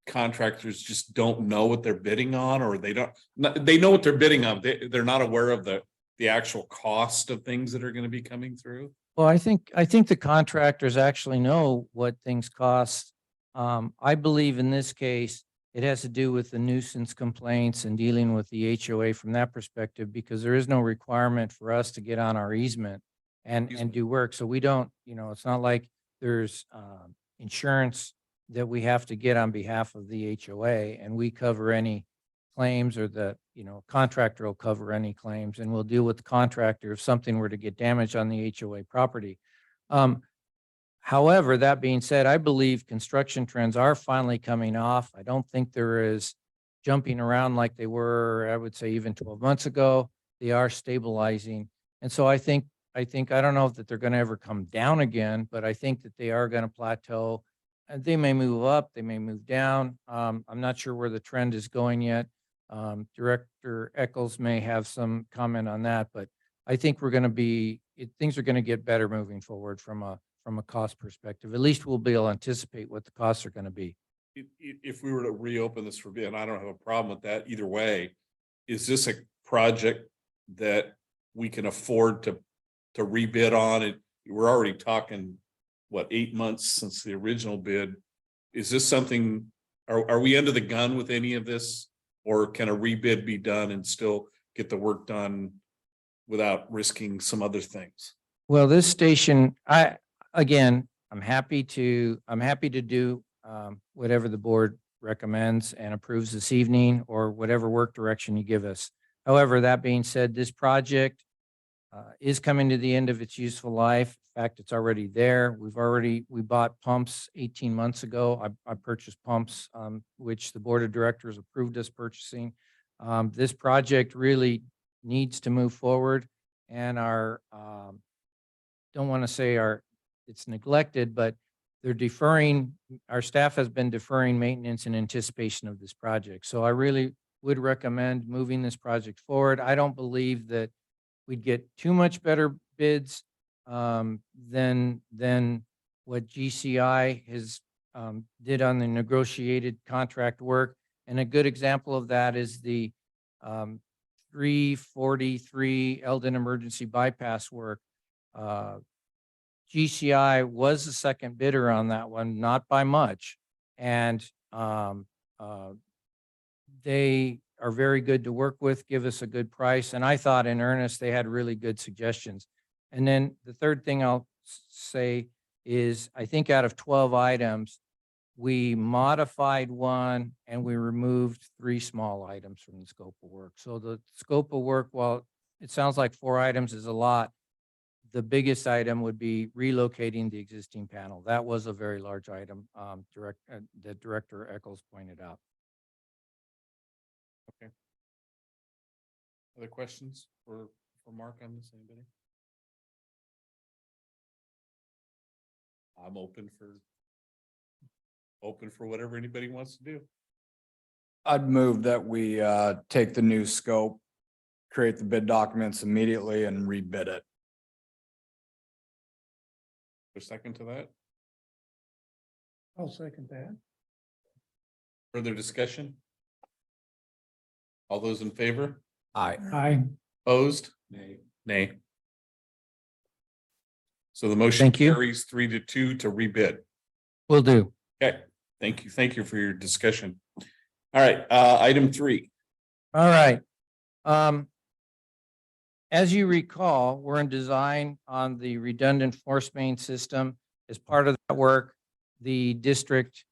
contractors just don't know what they're bidding on, or they know what they're bidding on. They're not aware of the actual cost of things that are going to be coming through? Well, I think the contractors actually know what things cost. I believe in this case, it has to do with the nuisance complaints and dealing with the HOA from that perspective, because there is no requirement for us to get on our easement and do work. So we don't, it's not like there's insurance that we have to get on behalf of the HOA, and we cover any claims, or the, contractor will cover any claims, and we'll deal with the contractor if something were to get damaged on the HOA property. However, that being said, I believe construction trends are finally coming off. I don't think there is jumping around like they were, I would say, even 12 months ago. They are stabilizing. And so I think, I don't know that they're going to ever come down again, but I think that they are going to plateau. And they may move up, they may move down. I'm not sure where the trend is going yet. Director Eccles may have some comment on that, but I think we're going to things are going to get better moving forward from a cost perspective. At least we'll be able to anticipate what the costs are going to be. if we were to reopen this for bid, and I don't have a problem with that either way. Is this a project that we can afford to rebid on it? We're already talking, what, 8 months since the original bid? Is this something, are we under the gun with any of this? Or can a rebid be done and still get the work done without risking some other things? Well, this station, again, I'm happy to do whatever the board recommends and approves this evening, or whatever work direction you give us. However, that being said, this project is coming to the end of its useful life. In fact, it's already there. We bought pumps 18 months ago. I purchased pumps, which the board of directors approved us purchasing. This project really needs to move forward, and don't want to say it's neglected, but they're deferring, our staff has been deferring maintenance in anticipation of this project. So I really would recommend moving this project forward. I don't believe that we'd get too much better bids than what GCI has did on the negotiated contract work. And a good example of that is the 343 Eldon emergency bypass work. GCI was the second bidder on that one, not by much. And they are very good to work with, give us a good price. And I thought in earnest, they had really good suggestions. And then the third thing I'll say is, I think out of 12 items, we modified one and we removed 3 small items from the scope of work. So the scope of work, while it sounds like 4 items is a lot, the biggest item would be relocating the existing panel. That was a very large item, that Director Eccles pointed out. Okay. Other questions for Mark on this, anybody? I'm open for whatever anybody wants to do. I'd move that we take the new scope, create the bid documents immediately and rebid it. A second to that? I'll second that. Further discussion? All those in favor? Aye. Aye. Opposed? Nay. So the motion Thank you. carries 3-2 to rebid. Will do. Okay, thank you. Thank you for your discussion. All right, item 3. All right. As you recall, we're in design on the redundant force main system. As part of that work, the district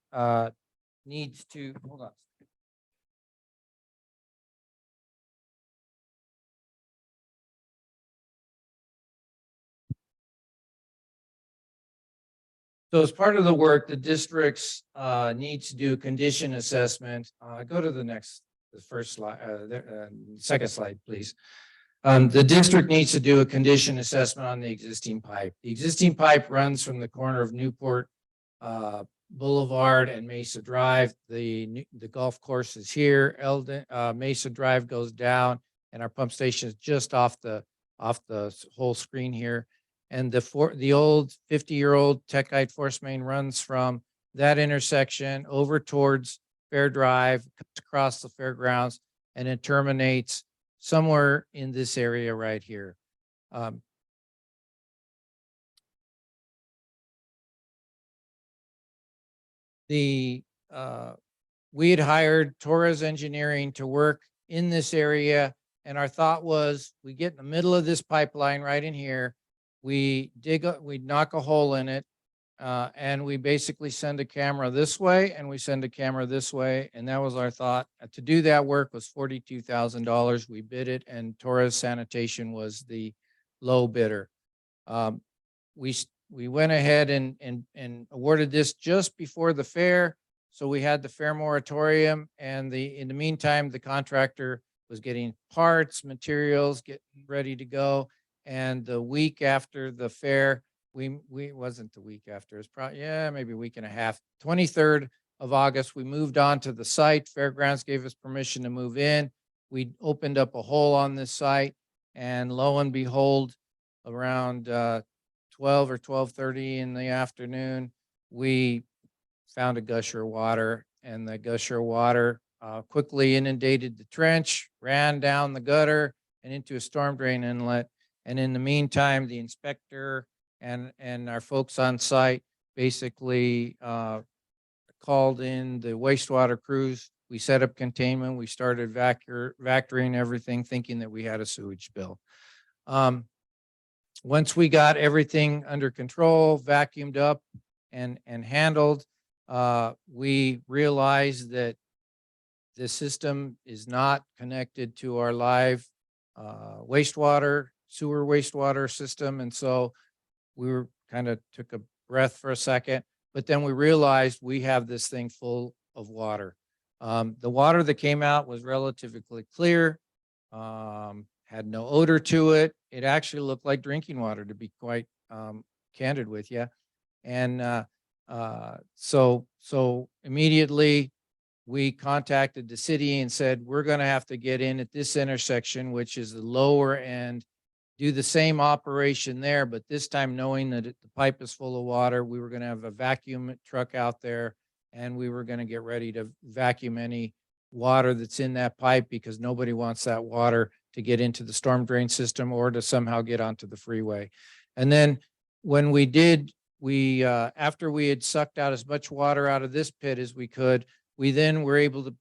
needs to, hold on. So as part of the work, the districts needs to do a condition assessment. Go to the first slide, second slide, please. The district needs to do a condition assessment on the existing pipe. The existing pipe runs from the corner of Newport Boulevard and Mesa Drive. The golf course is here. Eldon, Mesa Drive goes down, and our pump station is just off the whole screen here. And the old 50-year-old Techite force main runs from that intersection over towards Fair Drive, cuts across the fairgrounds, and it terminates somewhere in this area right here. We had hired Torres Engineering to work in this area, and our thought was we get in the middle of this pipeline right in here, we knock a hole in it, and we basically send a camera this way and we send a camera this way. And that was our thought. To do that work was $42,000. We bid it, and Torres Sanitation was the low bidder. We went ahead and awarded this just before the fair. So we had the fair moratorium, and in the meantime, the contractor was getting parts, materials, getting ready to go. And the week after the fair, we wasn't the week after, it's probably, maybe a week and a half, 23rd of August, we moved on to the site. Fairgrounds gave us permission to move in. We opened up a hole on this site, and lo and behold, around 12 or 12:30 in the afternoon, we found a gusher of water and the gusher of water quickly inundated the trench, ran down the gutter and into a storm drain inlet. And in the meantime, the inspector and our folks on site basically called in the wastewater crews. We set up containment. We started vacuuming everything, thinking that we had a sewage spill. Once we got everything under control, vacuumed up and handled, we realized that the system is not connected to our live sewer wastewater system. And so we were kind of took a breath for a second, but then we realized we have this thing full of water. The water that came out was relatively clear, had no odor to it. It actually looked like drinking water, to be quite candid with you. And so immediately we contacted the city and said, we're going to have to get in at this intersection, which is the lower end, do the same operation there, but this time knowing that the pipe is full of water, we were going to have a vacuum truck out there and we were going to get ready to vacuum any water that's in that pipe, because nobody wants that water to get into the storm drain system or to somehow get onto the freeway. And then when we did, after we had sucked out as much water out of this pit as we could, we then were able to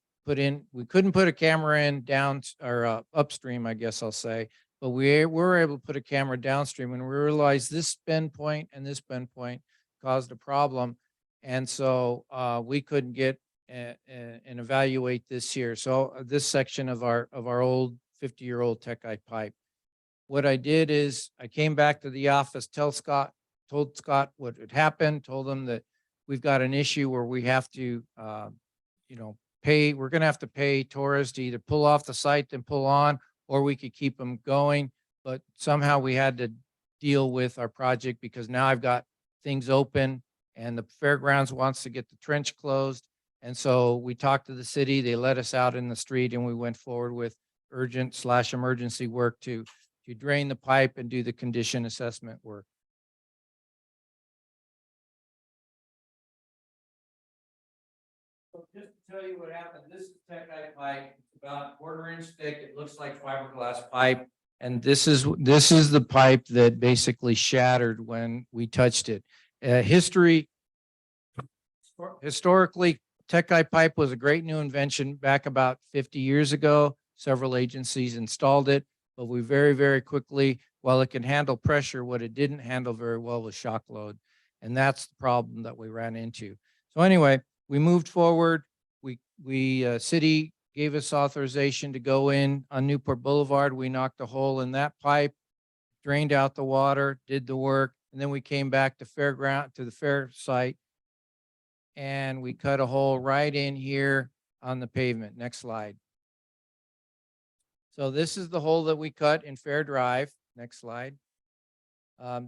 we couldn't put a camera in down or upstream, I guess I'll say, but we were able to put a camera downstream, and we realized this bend point and this bend point caused a problem. And so we couldn't get and evaluate this here. So this section of our old 50-year-old Techite pipe. What I did is I came back to the office, told Scott what had happened, told him that we've got an issue where we have to, we're going to have to pay Torres to either pull off the site and pull on, or we could keep them going. But somehow we had to deal with our project, because now I've got things open and the fairgrounds wants to get the trench closed. And so we talked to the city, they let us out in the street, and we went forward with urgent/emergency work to drain the pipe and do the condition assessment work. So just to tell you what happened, this is Techite pipe. It's about a 1/4 inch thick. It looks like fiberglass pipe. And this is the pipe that basically shattered when we touched it. Historically, Techite pipe was a great new invention back about 50 years ago. Several agencies installed it, but we very, very quickly, while it can handle pressure, what it didn't handle very well was shock load. And that's the problem that we ran into. So anyway, we moved forward. City gave us authorization to go in on Newport Boulevard. We knocked a hole in that pipe, drained out the water, did the work, and then we came back to the fair site, and we cut a hole right in here on the pavement. Next slide. So this is the hole that we cut in Fair Drive. Next slide.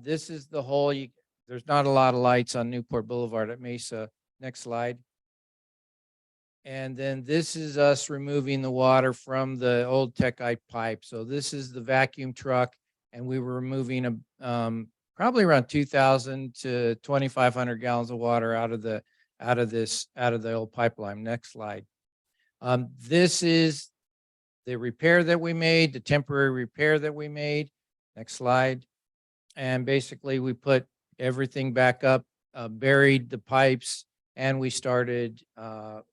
This is the hole. There's not a lot of lights on Newport Boulevard at Mesa. Next slide. And then this is us removing the water from the old Techite pipe. So this is the vacuum truck, and we were removing probably around 2,000 to 2,500 gallons of water out of the old pipeline. Next slide. This is the repair that we made, the temporary repair that we made. Next slide. And basically we put everything back up, buried the pipes, and we started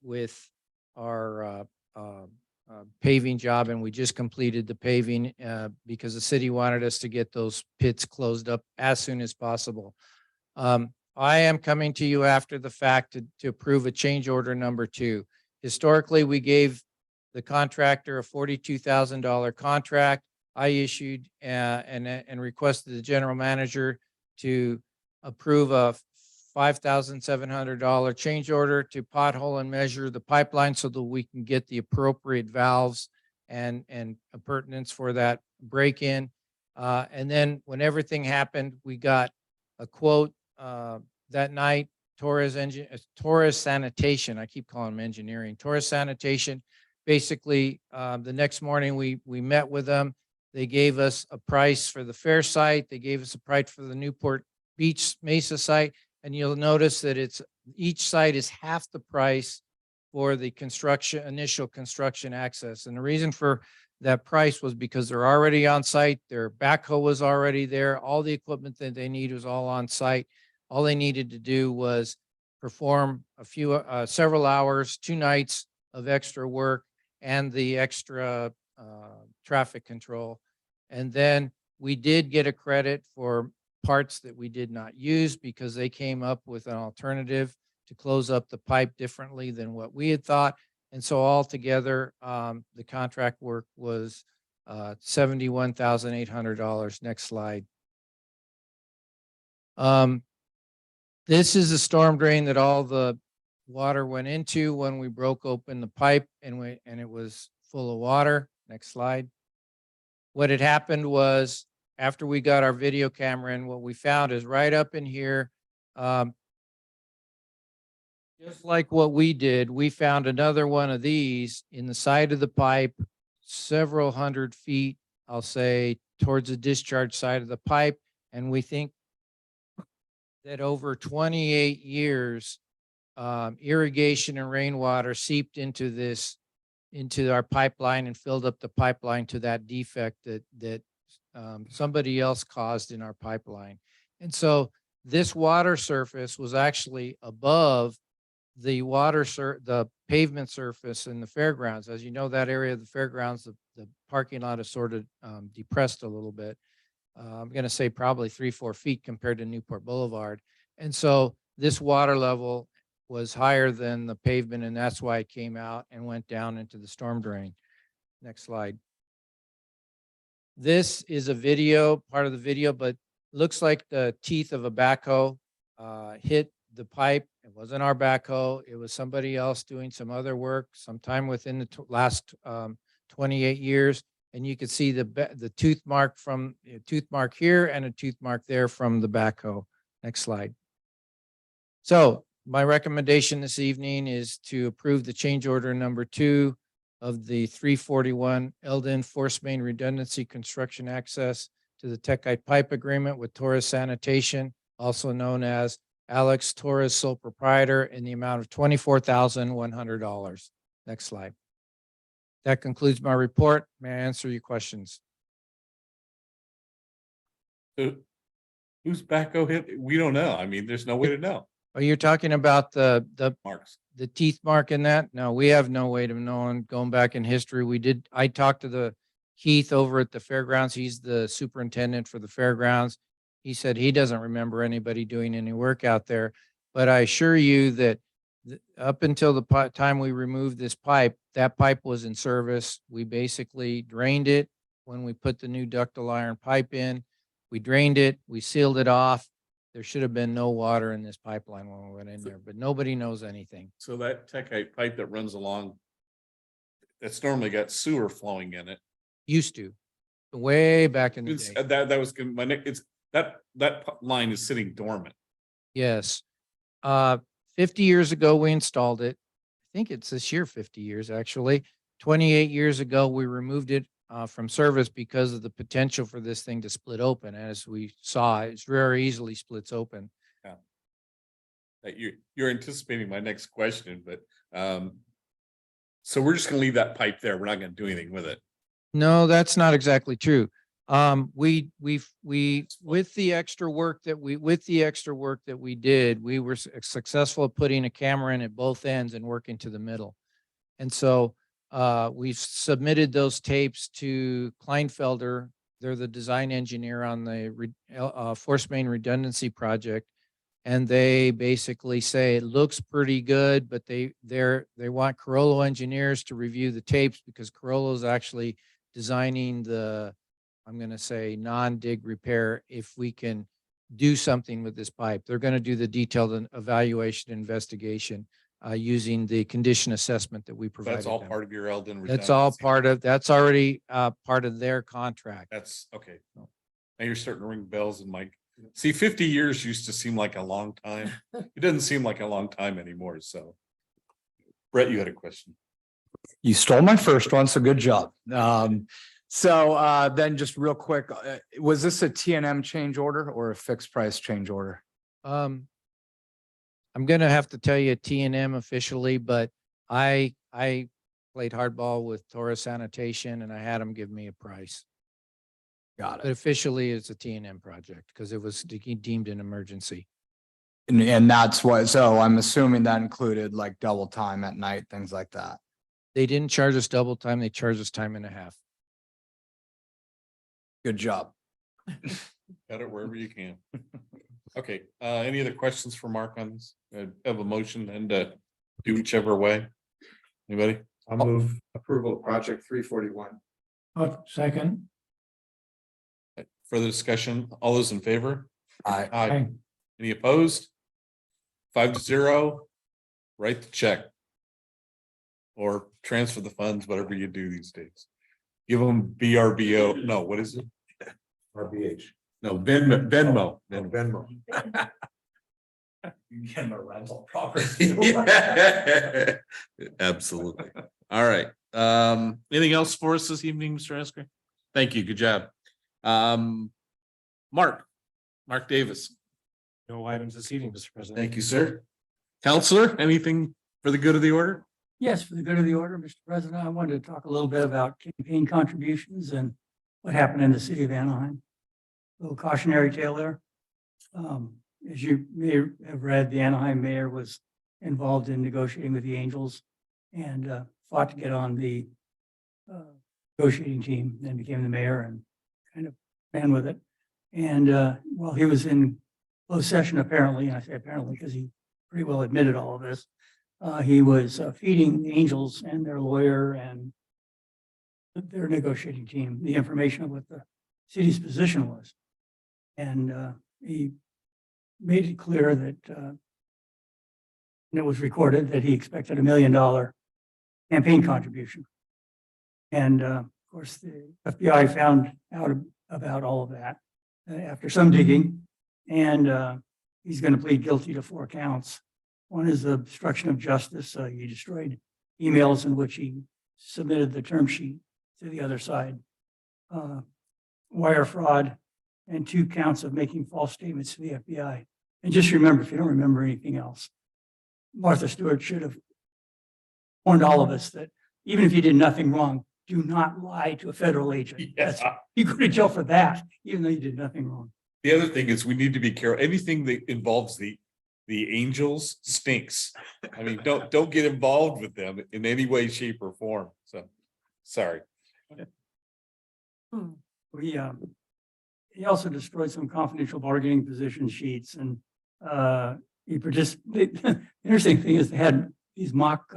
with our paving job, and we just completed the paving because the city wanted us to get those pits closed up as soon as possible. I am coming to you after the fact to approve a change order number 2. Historically, we gave the contractor a $42,000 contract. I issued and requested the general manager to approve a $5,700 change order to pothole and measure the pipeline so that we can get the appropriate valves and appurtenance for that break-in. And then when everything happened, we got a quote that night. Torres Sanitation, I keep calling them engineering. Torres Sanitation. Basically, the next morning we met with them. They gave us a price for the fair site. They gave us a price for the Newport Beach Mesa site. And you'll notice that each site is half the price for the construction, initial construction access. And the reason for that price was because they're already on site. Their backhoe was already there. All the equipment that they need was all on site. All they needed to do was perform several hours, 2 nights of extra work and the extra traffic control. And then we did get a credit for parts that we did not use because they came up with an alternative to close up the pipe differently than what we had thought. And so altogether, the contract work was $71,800. Next slide. This is a storm drain that all the water went into when we broke open the pipe and it was full of water. Next slide. What had happened was after we got our video camera in, what we found is right up in here, just like what we did, we found another one of these in the side of the pipe, several hundred feet, I'll say, towards the discharge side of the pipe. And we think that over 28 years, irrigation and rainwater seeped into our pipeline and filled up the pipeline to that defect that somebody else caused in our pipeline. And so this water surface was actually above the the pavement surface in the fairgrounds. As you know, that area of the fairgrounds, the parking lot is sort of depressed a little bit. I'm going to say probably 3-4 feet compared to Newport Boulevard. And so this water level was higher than the pavement, and that's why it came out and went down into the storm drain. Next slide. This is a video, part of the video, but looks like the teeth of a backhoe hit the pipe. It wasn't our backhoe. It was somebody else doing some other work sometime within the last 28 years. And you could see the tooth mark here and a tooth mark there from the backhoe. Next slide. So my recommendation this evening is to approve the change order number 2 of the 341 Eldon Force Main Redundancy Construction Access to the Techite Pipe Agreement with Torres Sanitation, also known as Alex Torres, sole proprietor, in the amount of $24,100. Next slide. That concludes my report. May I answer your questions? Whose backhoe hit? We don't know. I mean, there's no way to know. Oh, you're talking about the Marks. the teeth mark in that? No, we have no way of knowing. Going back in history, I talked to the Keith over at the fairgrounds. He's the superintendent for the fairgrounds. He said he doesn't remember anybody doing any work out there. But I assure you that up until the time we removed this pipe, that pipe was in service. We basically drained it when we put the new ductile iron pipe in. We drained it, we sealed it off. There should have been no water in this pipeline when we went in there, but nobody knows anything. So that Techite pipe that runs along, that's normally got sewer flowing in it. Used to, way back in the It's, day. that was my neck. It's that line is sitting dormant. Yes. 50 years ago, we installed it. I think it's this year, 50 years, actually. 28 years ago, we removed it from service because of the potential for this thing to split open. As we saw, it's very easily splits open. You're anticipating my next question, but so we're just gonna leave that pipe there. We're not gonna do anything with it. No, that's not exactly true. With the extra work that we did, we were successful at putting a camera in at both ends and working to the middle. And so we've submitted those tapes to Kleinfelder. They're the design engineer on the Force Main Redundancy Project. And they basically say it looks pretty good, but they want Carollo engineers to review the tapes because Carollo is actually designing the, I'm going to say, non-dig repair if we can do something with this pipe. They're going to do the detailed evaluation investigation using the condition assessment that we provided. That's all them. part of your Eldon. That's all that's already part of their contract. That's okay. Now you're starting to ring bells in my, see, 50 years used to seem like a long time. It doesn't seem like a long time anymore. So Brett, you had a question. You stole my first one, so good job. So then just real quick, was this a T&M change order or a fixed price change order? I'm going to have to tell you T&M officially, but I played hardball with Torres Sanitation and I had them give me a price. Got But it. officially it's a T&M project because it was deemed an emergency. And that's what, so I'm assuming that included like double time at night, things like that. They didn't charge us double time. They charged us time and a half. Good job. Got it wherever you can. Okay, any other questions for Mark on this? Have a motion and do whichever way. Anybody? I'll move approval of project 341. Second. Further discussion? All those in favor? I, Aye. Any opposed? 5-0. Write the check. Or transfer the funds, whatever you do these days. Give them BRBO. No, what is it? RBH. No, Venmo. Venmo. You get a rental property. Yeah. Absolutely. All right. Anything else for us this evening, Mr. Esker? Thank you. Good job. Mark Davis. No items this evening, Mr. President. Thank you, sir. Counselor, anything for the good of the order? Yes, for the good of the order, Mr. President, I wanted to talk a little bit about campaign contributions and what happened in the city of Anaheim. A little cautionary tale there. As you may have read, the Anaheim mayor was involved in negotiating with the Angels and fought to get on the negotiating team, then became the mayor and kind of ran with it. And while he was in closed session, apparently, and I say apparently because he pretty well admitted all of this, he was feeding the Angels and their lawyer and their negotiating team the information of what the city's position was. And he made it clear that, and it was recorded that he expected $1 million campaign contribution. And of course, the FBI found out about all of that after some digging, and he's going to plead guilty to 4 counts. One is obstruction of justice. He destroyed emails in which he submitted the term sheet to the other side. Wire fraud, and 2 counts of making false statements to the FBI. And just remember, if you don't remember anything else, Martha Stewart should have warned all of us that even if you did nothing wrong, do not lie to a federal agent. Yes. You go to jail for that, even though you did nothing wrong. The other thing is we need to be careful. Anything that involves the Angels stinks. I mean, don't get involved with them in any way, shape, or form. So, sorry. He also destroyed some confidential bargaining position sheets and he participated. The interesting thing is they had these mock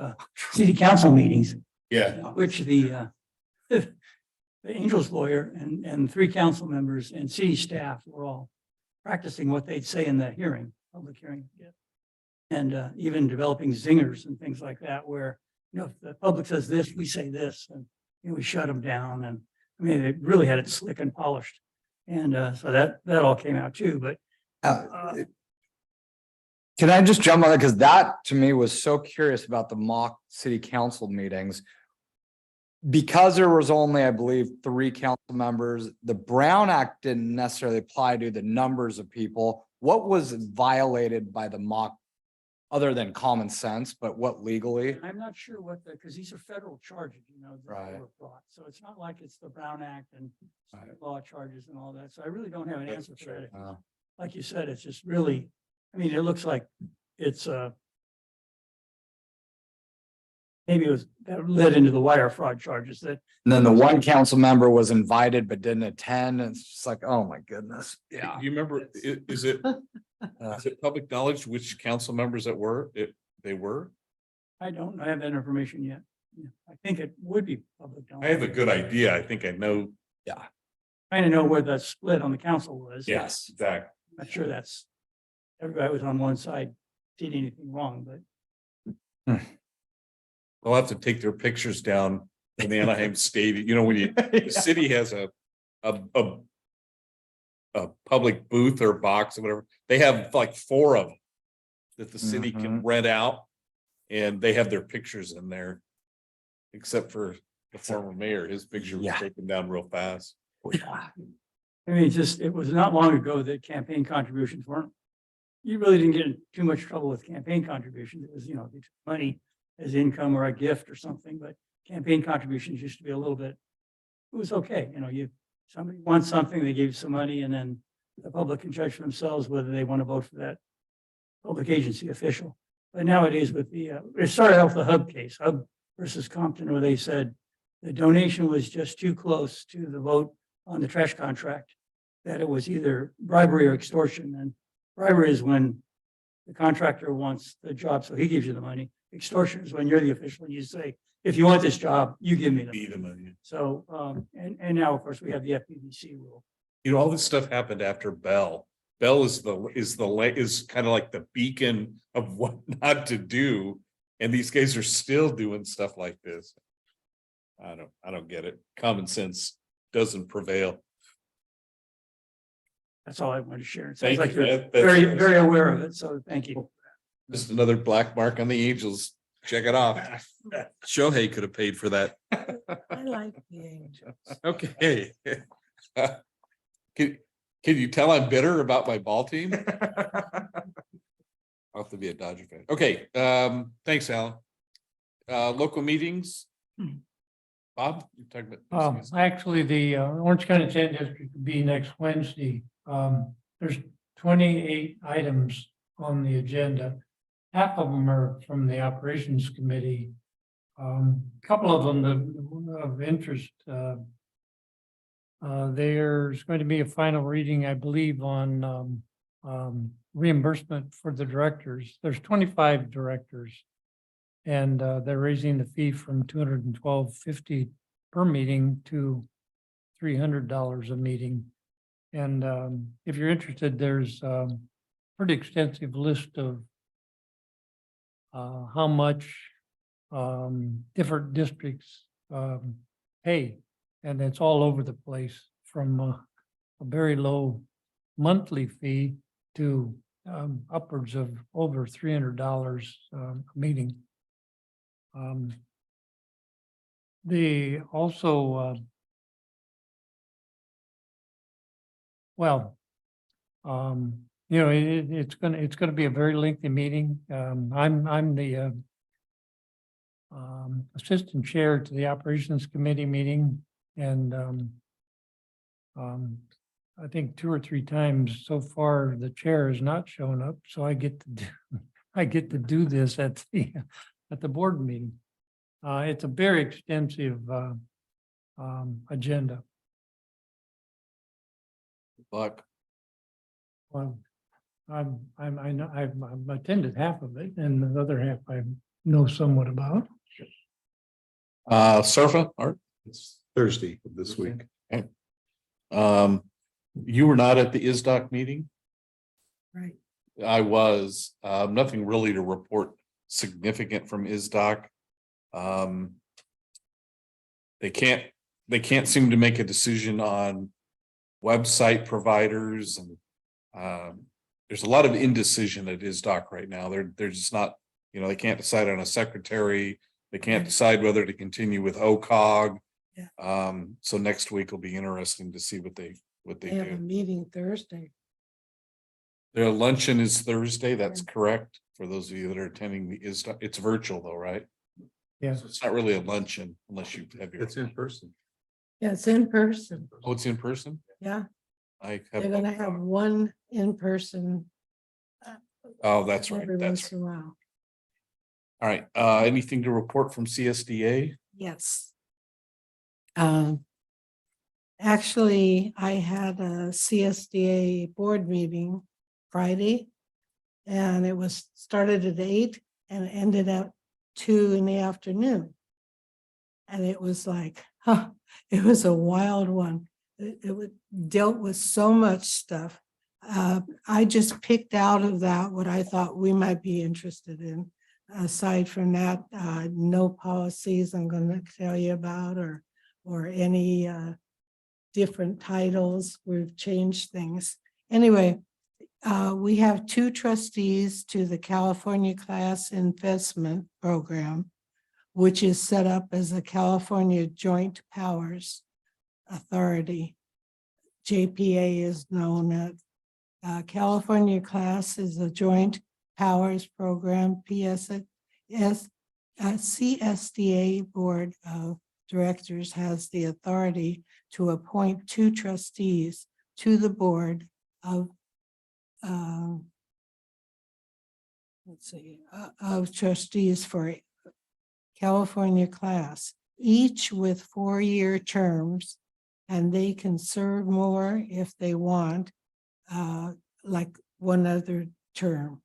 city council meetings, Yeah. which the Angels lawyer and 3 council members and city staff were all practicing what they'd say in the hearing, public hearing. And even developing zingers and things like that, where, if the public says this, we say this, and we shut them down. And I mean, they really had it slick and polished. And so that all came out too, but can I just jump on it? Because that to me was so curious about the mock city council meetings. Because there was only, I believe, 3 council members, the Brown Act didn't necessarily apply to the numbers of people. What was violated by the mock, other than common sense, but what legally? I'm not sure what because these are federal charges, that Right. were brought. So it's not like it's the Brown Act and state law charges and all that. So I really don't have an answer for that. Like you said, it's just really, I mean, it looks like it's maybe it was that led into the wire fraud charges that. And then the one council member was invited but didn't attend. And it's just like, oh my goodness. Yeah. You remember, is it public knowledge which council members they were? I don't have that information yet. Yeah, I think it would be public. I have a good idea. I think I know. Trying to know where the split on the council was. Yes, exactly. Not sure that's, everybody was on one side, did anything wrong, but. They'll have to take their pictures down in the Anaheim Stadium. When the city has a public booth or box or whatever, they have like 4 of them that the city can rent out, and they have their pictures in there. Except for the former mayor, his picture was taken down real fast. I mean, it was not long ago that campaign contributions weren't, you really didn't get in too much trouble with campaign contributions. It was, they took money as income or a gift or something, but campaign contributions used to be a little bit, it was okay, somebody wants something, they give you some money, and then the public can judge for themselves whether they want to vote for that public agency official. But nowadays with it started out with the Hub case, Hub versus Compton, where they said the donation was just too close to the vote on the trash contract, that it was either bribery or extortion. And bribery is when the contractor wants the job, so he gives you the money. Extortion is when you're the official and you say, if you want this job, you give me the Be the money. money. So, and now, of course, we have the FPVC rule. All this stuff happened after Bell. Bell is kind of like the beacon of what not to do. And these guys are still doing stuff like this. I don't get it. Common sense doesn't prevail. That's all I wanted to share. It Thank sounds like you. you're That's- very, very aware of it. So thank you. Just another black mark on the Angels. Check it off. Shohei could have paid for that. I like the Angels. Okay. Can you tell I'm bitter about my ball team? I'll have to be a Dodger fan. Okay, thanks, Alan. Local meetings? Bob, you talking about? Actually, the Orange County 10 District will be next Wednesday. There's 28 items on the agenda. Half of them are from the Operations Committee. A couple of them of interest. There's going to be a final reading, I believe, on reimbursement for the directors. There's 25 directors. And they're raising the fee from $212.50 per meeting to $300 a meeting. And if you're interested, there's a pretty extensive list of how much different districts pay. And it's all over the place, from a very low monthly fee to upwards of over $300 a meeting. The also, it's gonna be a very lengthy meeting. I'm the assistant chair to the Operations Committee meeting, and I think 2 or 3 times so far the chair has not shown up, so I get to do this at the board meeting. It's a very extensive agenda. Luck. Well, I know I've attended half of it, and the other half I know somewhat about. Surfa, Art? It's Thursday of this week. Okay. You were not at the ISDOC meeting? Right. I was, nothing really to report significant from ISDOC. They can't seem to make a decision on website providers, and there's a lot of indecision at ISDOC right now. They're just not, they can't decide on a secretary. They can't decide whether to continue with OCOG. Yeah. So next week will be interesting to see what they They have a do. meeting Thursday. Their luncheon is Thursday. That's correct. For those of you that are attending the ISDOC, it's virtual though, right? Yeah. So it's not really a luncheon unless you have your. It's in person. Yeah, it's in person. Oh, it's in person? Yeah, I they're have. gonna have one in person. Oh, that's right. Every That's once in a while. all right. Anything to report from CSDA? Yes. Actually, I had a CSDA board meeting Friday. And it was started at 8 and ended at 2 in the afternoon. And it was like, it was a wild one. It dealt with so much stuff. I just picked out of that what I thought we might be interested in. Aside from that, no policies I'm going to tell you about, or any different titles. We've changed things. Anyway, we have 2 trustees to the California Class Investment Program, which is set up as a California Joint Powers Authority. JPA is known as California Class is a Joint Powers Program. PSS CSDA Board of Directors has the authority to appoint 2 trustees to the board of of trustees for California class, each with 4-year terms, and they can serve more if they want, like one other term.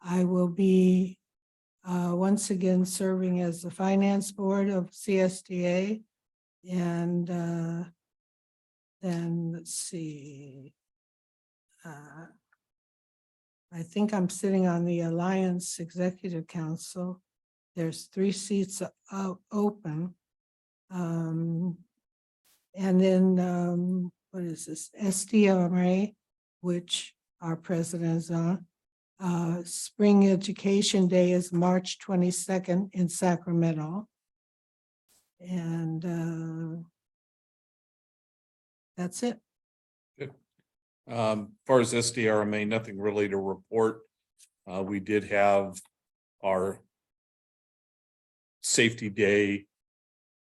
I will be once again serving as the finance board of CSDA, and then let's see. I think I'm sitting on the Alliance Executive Council. There's 3 seats open. And then what is this? SDRA, which our president is on. Spring Education Day is March 22nd in Sacramento. And that's it. Far as SDRMA, nothing really to report. We did have our safety day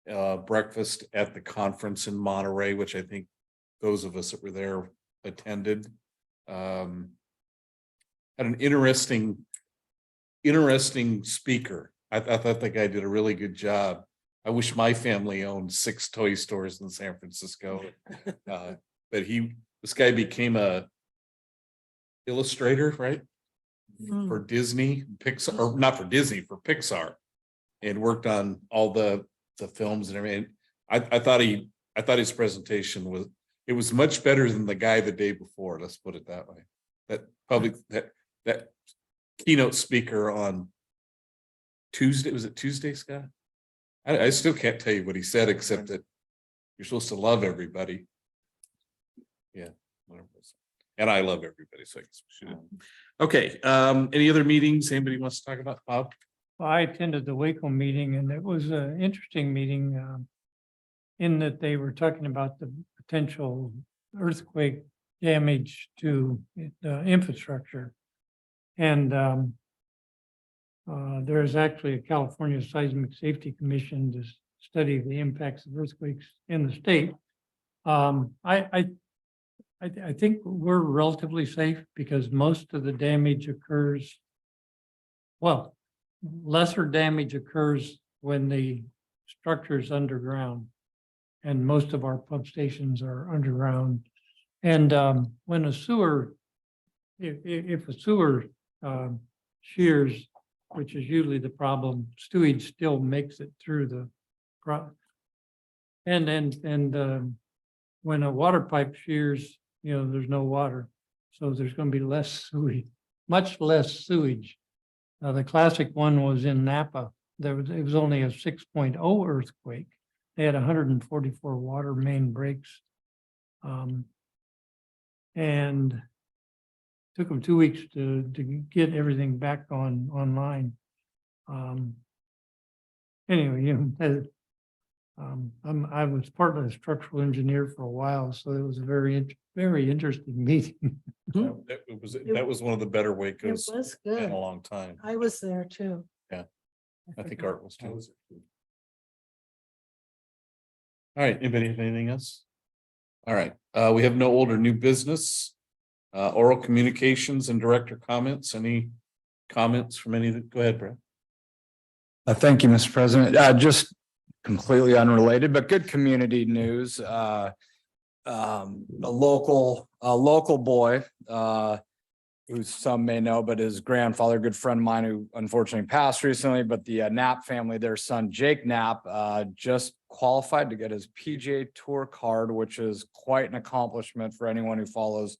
breakfast at the conference in Monterey, which I think those of us that were there attended. Had an interesting speaker. I thought the guy did a really good job. I wish my family owned 6 toy stores in San Francisco. But this guy became a illustrator, right? For Disney, Pixar, or not for Disney, for Pixar, and worked on all the films and everything. I thought his presentation was much better than the guy the day before. Let's put it that way. That keynote speaker on Tuesday, was it Tuesday, Scott? I still can't tell you what he said, except that you're supposed to love everybody. Yeah, whatever. And I love everybody, so I guess we should. Okay, any other meetings anybody wants to talk about, Bob? I attended the Waco meeting, and it was an interesting meeting in that they were talking about the potential earthquake damage to the infrastructure. And there's actually a California Seismic Safety Commission to study the impacts of earthquakes in the state. I think we're relatively safe because most of the damage occurs, well, lesser damage occurs when the structure is underground, and most of our pump stations are underground. And when a sewer, if a sewer shears, which is usually the problem, sewage still makes it through the when a water pipe shears, there's no water, so there's going to be less sewage, much less sewage. The classic one was in Napa. It was only a 6.0 earthquake. They had 144 water main breaks, and took them 2 weeks to get everything back online. Anyway, I was part of the structural engineer for a while, so it was a very interesting meeting. That was one of the better It Wacos was in good. a long time. I was there too. Yeah. I think forgot. Art was too. All right, anybody have anything else? All right, we have no older new business. Oral communications and director comments. Any comments from any? Go ahead, Brad. Thank you, Mr. President. Just completely unrelated, but good community news. A local boy, who some may know, but his grandfather, good friend of mine, who unfortunately passed recently, but the Knapp family, their son Jake Knapp, just qualified to get his PGA Tour card, which is quite an accomplishment for anyone who follows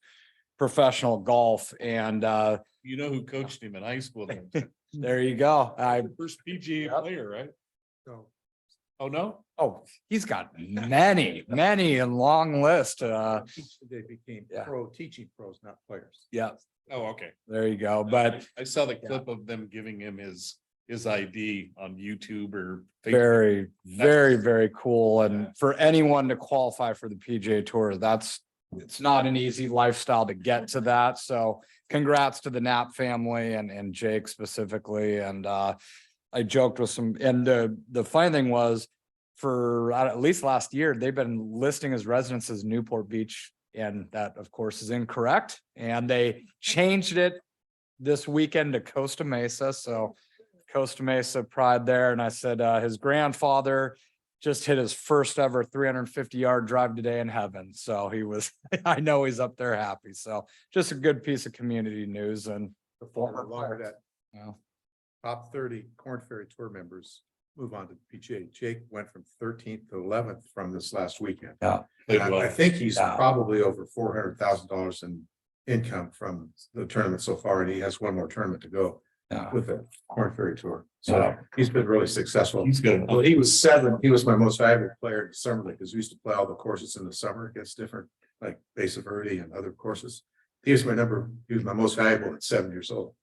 professional golf. And You know who coached him in high school? there you go. First PGA player, right? So Oh, no? Oh, he's got many and long list. They became Yeah. teaching pros, not players. Yeah, Oh, okay. there you go. But I saw the clip of them giving him his ID on YouTube or Facebook. very cool. And for anyone to qualify for the PGA Tour, it's not an easy lifestyle to get to that. So congrats to the Knapp family and Jake specifically. And I joked with some, and the funny thing was, for at least last year, they've been listing his residence as Newport Beach, and that of course is incorrect. And they changed it this weekend to Costa Mesa, so Costa Mesa pride there. And I said, his grandfather just hit his first ever 350-yard drive today in heaven. So he was, I know he's up there happy. So just a good piece of community news and. The former longer that Yeah. top 30 Corn Ferry Tour members move on to PGA. Jake went from 13th to 11th from this last weekend. Yeah. And I think he's Yeah. probably over $400,000 in income from the tournament so far, and he has one more tournament to go Yeah. with the Corn Ferry Tour. Yeah. So he's been really successful. He's good. Well, he was 7. He was my most valuable player in the summer league because we used to play all the courses in the summer against different, like Base of Verde and other courses. He was my most valuable at 7 years old.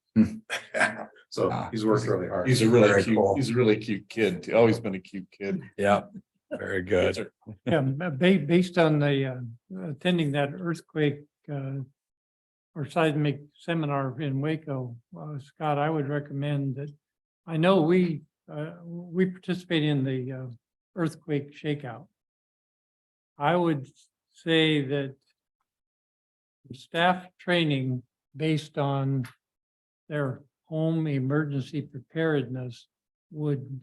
So he's worked really hard. He's a Very cool. he's a really cute kid. Always been a cute kid. Yeah. Very good. Yeah, based on the attending that earthquake or seismic seminar in Waco, Scott, I would recommend that. I know we participate in the earthquake shakeout. I would say that staff training based on their home emergency preparedness would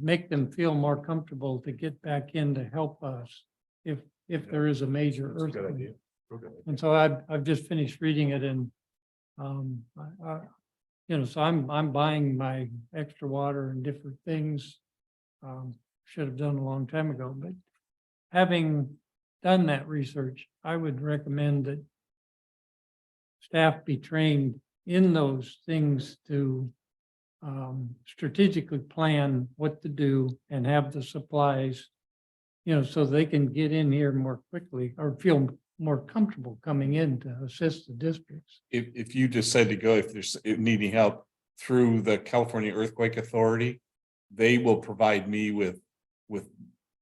make them feel more comfortable to get back in to help us if there is a major That's a good earthquake. idea. Real good idea. And so I've just finished reading it and so I'm buying my extra water and different things. Should have done a long time ago, but having done that research, I would recommend that staff be trained in those things to strategically plan what to do and have the supplies, so they can get in here more quickly or feel more comfortable coming in to assist the districts. If you decide to go, if there's needing help through the California Earthquake Authority, they will provide me with,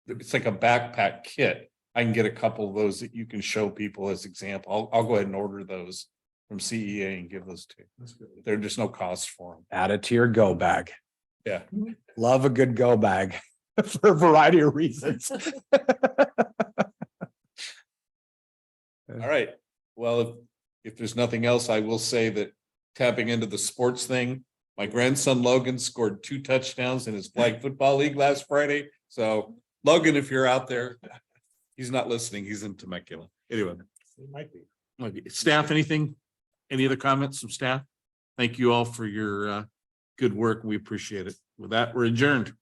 it's like a backpack kit. I can get a couple of those that you can show people as example. I'll go ahead and order those from CEA and give those to you. That's good. There's just no cost for them. Add it to your go bag. Yeah. Love a good go bag for a variety of reasons. All right. Well, if there's nothing else, I will say that tapping into the sports thing, my grandson Logan scored 2 touchdowns in his flag football league last Friday. So Logan, if you're out there, he's not listening. He's in Temecula. Anyway. It might be. Okay. Staff, anything? Any other comments from staff? Thank you all for your good work. We appreciate it. With that, we're adjourned.